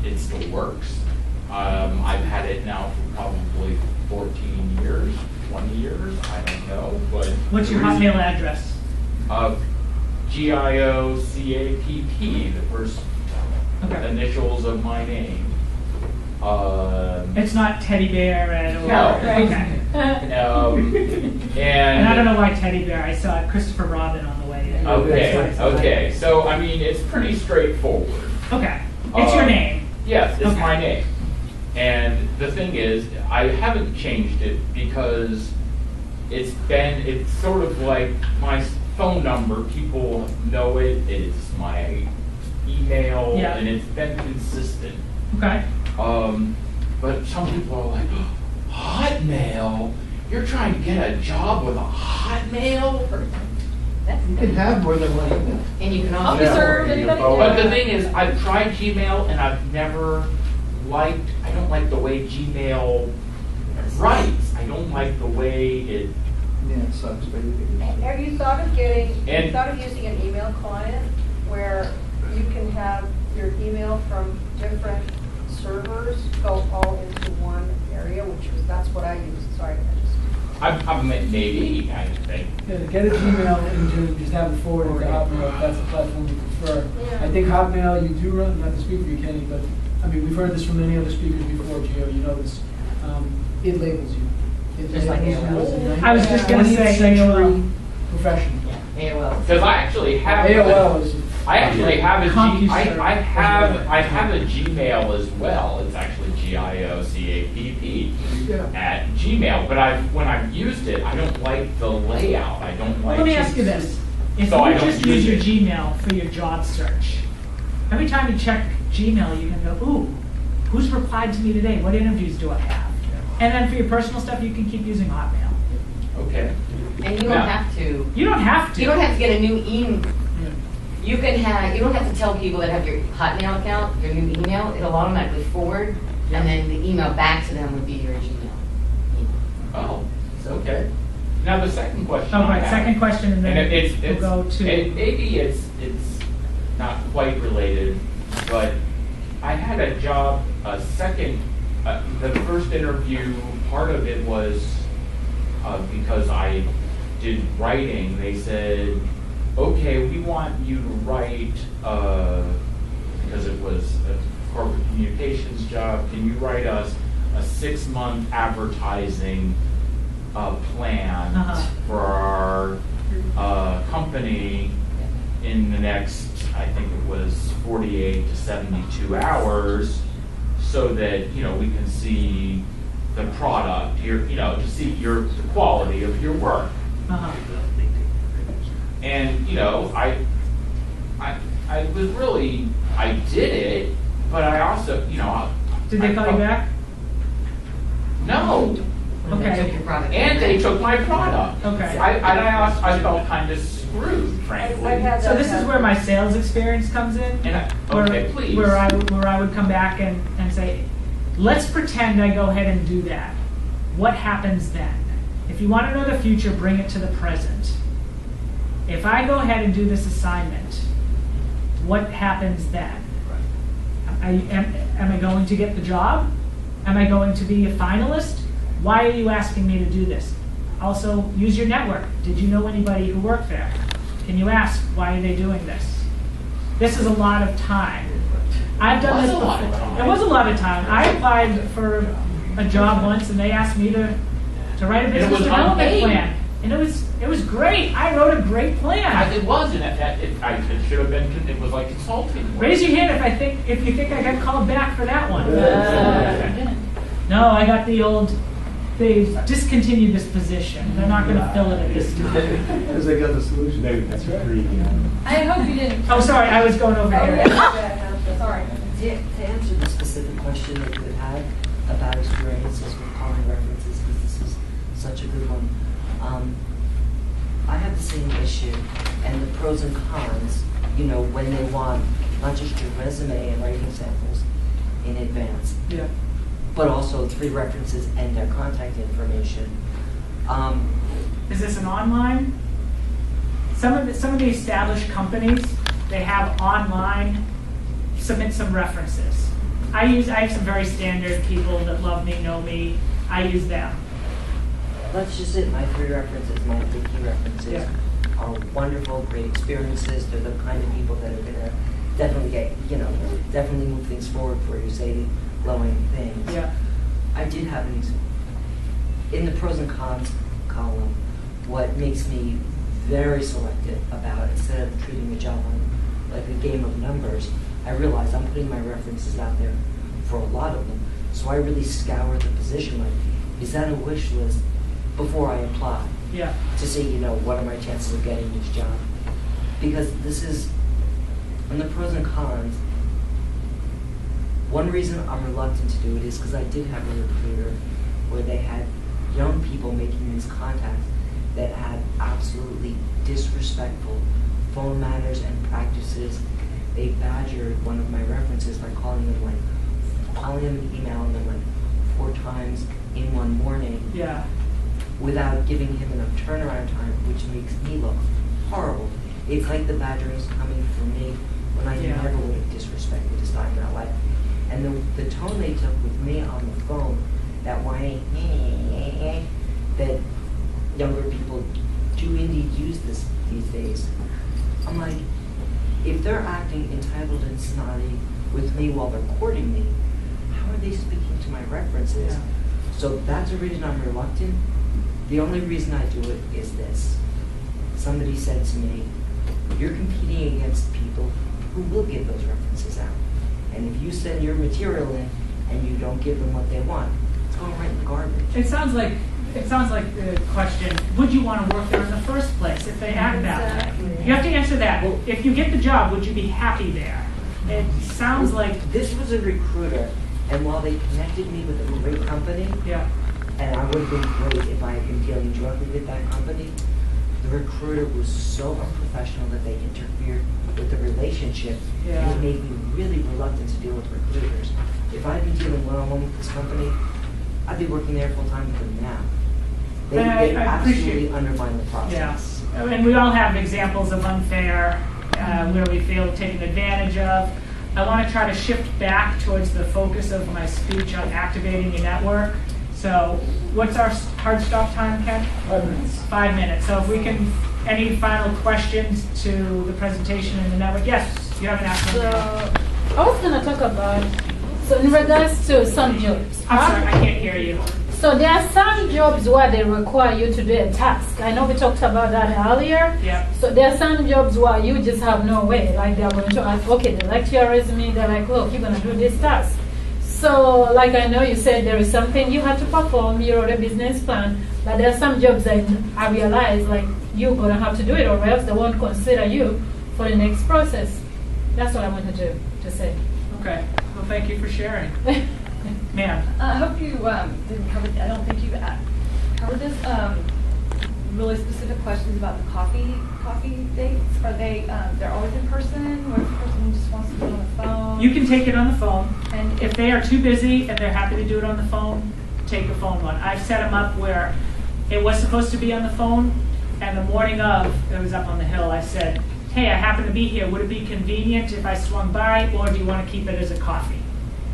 It still works. I've had it now for probably 14 years, 20 years, I don't know. But
What's your Hotmail address?
GIOCAPP, the first initials of my name.
It's not Teddy Bear and
No.
Okay. And I don't know why Teddy Bear. I saw Christopher Robin on the way in.
Okay. So I mean, it's pretty straightforward.
Okay. It's your name.
Yes, it's my name. And the thing is, I haven't changed it because it's sort of like my phone number. People know it. It's my email, and it's been consistent.
Okay.
But some people are like, Hotmail? You're trying to get a job with a Hotmail?
You can have more than one email.
And you can also.
Officer, anybody?
But the thing is, I've tried Gmail and I've never I don't like the way Gmail writes. I don't like the way it.
Yeah, it sucks, but you can.
Have you thought of using an email client where you can have your email from different servers go all into one area, that's what I use. Sorry,
Maybe, I think.
Yeah, get a Gmail and just have it forwarded to Hotmail if that's the platform you prefer.
Yeah.
I think Hotmail, you do run, not to speak for you, Kenny, but I mean, we've heard this from many other speakers before, Gio, you know this. It labels you. It
Just like
labels you
AOL.
as a
I was just going to
20th
say
century
AOL.
professional.
AOL.
Because I actually have
AOL is.
I actually have a
CompuServe.
I have a Gmail as well. It's actually GIOCAPP at Gmail. But when I've used it, I don't like the layout. I don't like.
Let me ask you this. If
So I
you
don't
just use your
use
Gmail for your job search, every time you check Gmail, you can go, ooh, who's replied to me today? What interviews do I have? And then for your personal stuff, you can keep using Hotmail.
Okay.
And you don't have to.
You don't have to.
You don't have to get a new email. You don't have to tell people that have your Hotmail account, your new email. It'll automatically forward, and then the email back to them would be your Gmail.
Oh, okay. Now the second question.
Oh,
I
right.
have,
Second question, and then we'll go to.
Maybe it's not quite related, but I had a job. The first interview, part of it was because I did writing. They said, okay, we want you to write, because it was a corporate communications job, can you write us a 6-month advertising plan for our company in the next, I think it was 48 to 72 hours, so that, we can see the product, to see the quality of your work. And, I was really, I did it, but I also,
Did they call you back?
No.
And they
Okay.
took your product.
And they took my product.
Okay.
I felt kind of screwed, frankly.
I've had
So
that
this is
happen.
where my sales experience comes in.
Okay, please.
Where I would come back and say, let's pretend I go ahead and do that. What happens then? If you want to know the future, bring it to the present. If I go ahead and do this assignment, what happens then? Am I going to get the job? Am I going to be a finalist? Why are you asking me to do this? Also, use your network. Did you know anybody who worked there? Can you ask, why are they doing this? This is a lot of time. I've done this before. It was a lot of time. I applied for a job once, and they asked me to write a business development
unpaid.
plan. And it was great. I wrote a great plan.
It was, and it should have been, it was like consulting.
Raise your hand if you think I got called back for that one. No, I got they've discontinued this position. They're not going to fill it at this time.
Because they got the solution.
That's right. I hope you didn't.
Oh, sorry, I was going over here.
Sorry.
To answer the specific question that you had about experiences with calling references, because this is such a good one, I have the same issue, and the pros and cons, when they want not just your resume and writing samples in advance,
Yeah.
but also 3 references and their contact information.
Is this an online? Some of the established companies, they have online, submit some references. I have some very standard people that love me, know me. I use them.
That's just it. My 3 references, my 3 key references
Yeah.
are wonderful, great experiences. They're the kind of people that are going to definitely definitely move things forward for you, say glowing things.
Yeah.
I did have in the pros and cons column, what makes me very selective about, instead of treating the job like a game of numbers, I realize I'm putting my references out there for a lot of them. So I really scour the position, like, is that a wish list before I apply?
Yeah.
To see, what are my chances of getting this job? Because this is, on the pros and cons, one reason I'm reluctant to do it is because I did have a recruiter where they had young people making these contacts that had absolutely disrespectful phone manners and practices. They badgered one of my references by calling him and emailing them 4 times in one morning.
Yeah.
Without giving him enough turnaround time, which makes me look horrible. It's like the badgering's coming from me when I
Yeah.
never would have disrespected his time in my life. And the tone they took with me on the phone, that whining, that younger people do indeed use this these days. I'm like, if they're acting entitled and snotty with me while they're courting me, how are they speaking to my references?
Yeah.
So that's the reason I'm reluctant. The only reason I do it is this. Somebody said to me, you're competing against people who will give those references out. And if you send your material in and you don't give them what they want, it's going right in the garbage.
It sounds like the question, would you want to work there in the first place if they act that way? You have to answer that.
Well,
if you get the job, would you be happy there? It sounds like,
This was a recruiter, and while they connected me with a great company,
yeah.
and I would have been great if I had been dealing directly with that company, the recruiter was so unprofessional that they interfered with the relationship,
Yeah.
and it made me really reluctant to deal with recruiters. If I had been dealing one-on-one with this company, I'd be working there full-time with them now. They
And I
absolutely
appreciate-
undermine the process.
Yeah, and we all have examples of unfair, where we feel taken advantage of. I want to try to shift back towards the focus of my speech on activating your network. So what's our hard stop time, Ken?
5 minutes.
5 minutes. So if we can, any final questions to the presentation in the network? Yes, you have an action.
So I was going to talk about, so in regards to some jobs.
I'm sorry, I can't hear you.
So there are some jobs where they require you to do a task. I know we talked about that earlier.
Yeah.
So there are some jobs where you just have no way. Like they're going to ask, okay, they like your resume. They're like, look, you're going to do this task. So like I know you said there is something you have to perform. You wrote a business plan. But there are some jobs that I realize like you're going to have to do it or else they won't consider you for the next process. That's what I wanted to say.
Okay. Well, thank you for sharing. Ma'am.
I hope you didn't cover, I don't think you Were this really specific questions about the coffee dates? Are they, they're always in person, or if the person just wants to do it on the phone?
You can take it on the phone, and if they are too busy and they're happy to do it on the phone, take a phone one. I've set them up where it was supposed to be on the phone, and the morning of, it was up on the hill, I said, hey, I happen to be here. Would it be convenient if I swung by, or do you want to keep it as a coffee?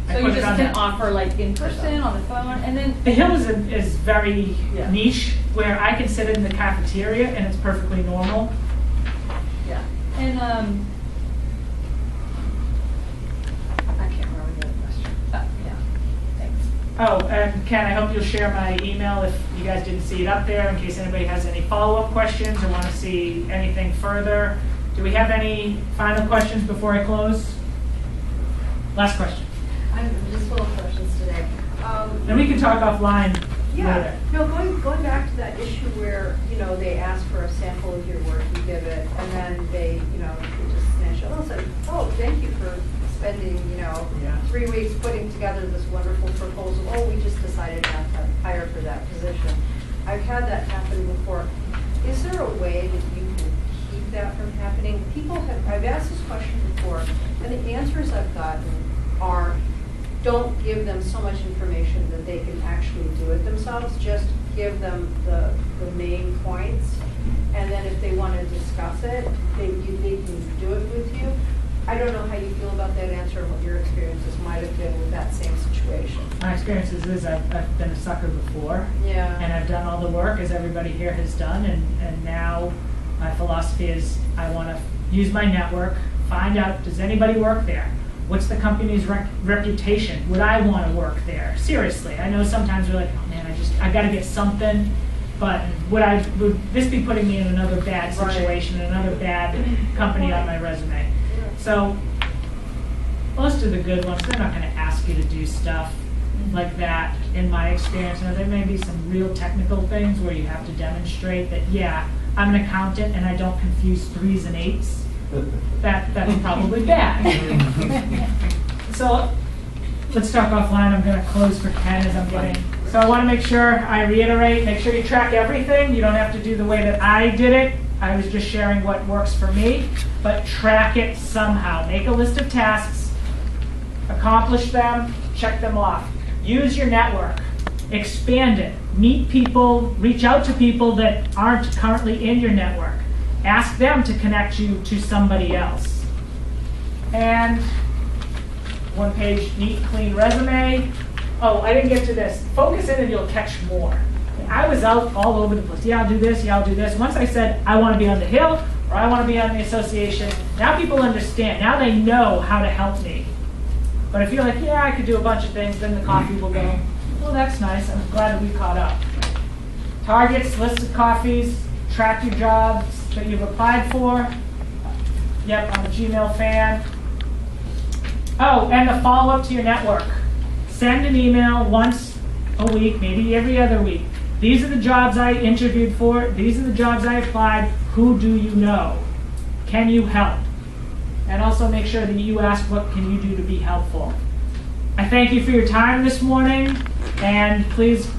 I
So
put
you
it
just
on
can
the-
offer like in person, on the phone, and then
The hill is very
Yeah.
niche, where I can sit in the cafeteria and it's perfectly normal.
yeah, and I can't remember the other question. Yeah, thanks.
Oh, and Ken, I hope you'll share my email if you guys didn't see it up there, in case anybody has any follow-up questions or want to see anything further. Do we have any final questions before I close? Last question.
I'm just full of questions today.
And we can talk offline
Yeah,
later.
no, going back to that issue where, they ask for a sample of your work, you give it, and then they just snatch it. Oh, thank you for spending,
Yeah.
3 weeks putting together this wonderful proposal. Oh, we just decided not to hire for that position. I've had that happen before. Is there a way that you can keep that from happening? I've asked this question before, and the answers I've gotten are, don't give them so much information that they can actually do it themselves. Just give them the main points, and then if they want to discuss it, they can do it with you. I don't know how you feel about that answer and what your experiences might have been with that same situation.
My experiences is I've been a sucker before.
Yeah.
And I've done all the work, as everybody here has done, and now my philosophy is I want to use my network, find out, does anybody work there? What's the company's reputation? Would I want to work there? Seriously, I know sometimes we're like, oh man, I got to get something, but would this be putting me in another bad situation, another bad company on my resume? So most of the good ones, they're not going to ask you to do stuff like that, in my experience. Now, there may be some real technical things where you have to demonstrate that, yeah, I'm an accountant and I don't confuse 3s and 8s. That's probably bad. So let's talk offline. I'm going to close for Ken as I'm getting. So I want to make sure I reiterate, make sure you track everything. You don't have to do the way that I did it. I was just sharing what works for me, but track it somehow. Make a list of tasks, accomplish them, check them off. Use your network, expand it, meet people, reach out to people that aren't currently in your network. Ask them to connect you to somebody else. And 1-page, neat, clean resume. Oh, I didn't get to this. Focus in and you'll catch more. I was out all over the place. Yeah, I'll do this, yeah, I'll do this. Once I said, I want to be on the Hill, or I want to be on the association, now people understand. Now they know how to help me. But if you're like, yeah, I could do a bunch of things, then the coffee will go, well, that's nice. I'm glad that we caught up. Targets, list of coffees, track your jobs that you've applied for. Yep, I'm a Gmail fan. Oh, and the follow-up to your network. Send an email once a week, maybe every other week. These are the jobs I interviewed for. These are the jobs I applied. Who do you know? Can you help? And also make sure that you ask, what can you do to be helpful? I thank you for your time this morning, and please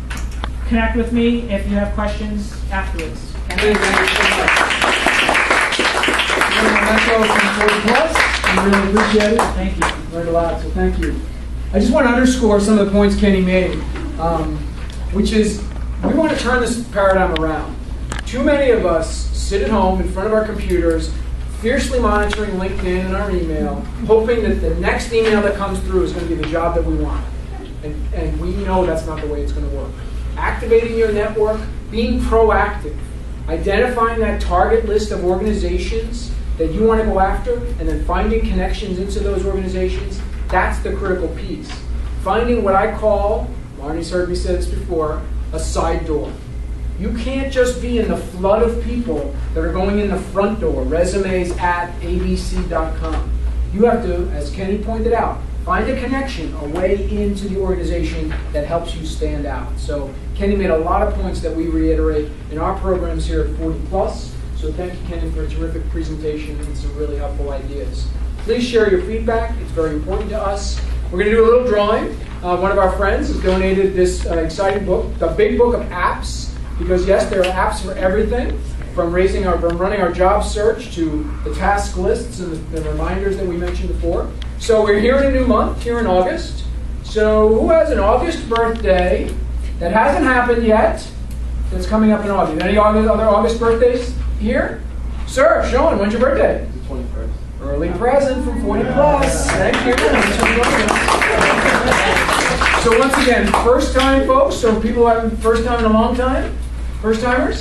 connect with me if you have questions afterwards.
Thank you so much. I really appreciate it.
Thank you.
Learned a lot, so thank you. I just want to underscore some of the points Kenny made, which is we want to turn this paradigm around. Too many of us sit at home in front of our computers, fiercely monitoring LinkedIn and our email, hoping that the next email that comes through is going to be the job that we want. And we know that's not the way it's going to work. Activating your network, being proactive, identifying that target list of organizations that you want to go after, and then finding connections into those organizations, that's the critical piece. Finding what I call, Marnie's heard me say this before, a side door. You can't just be in the flood of people that are going in the front door, resumes at abc.com. You have to, as Kenny pointed out, find a connection, a way into the organization that helps you stand out. So Kenny made a lot of points that we reiterate in our programs here at 40 Plus. So thank you, Kenny, for a terrific presentation and some really helpful ideas. Please share your feedback. It's very important to us. We're going to do a little drawing. One of our friends has donated this exciting book, The Big Book of Apps. because yes, there are apps for everything, from running our job search to the task lists and the reminders that we mentioned before. So we're here in a new month, here in August. So who has an August birthday that hasn't happened yet, that's coming up in August? Any other August birthdays here? Sir, Sean, when's your birthday?
The 21st.
Early present from 40 plus. Thank you. Thanks for joining us. So once again, first time folks, so people who haven't first time in a long time, first timers.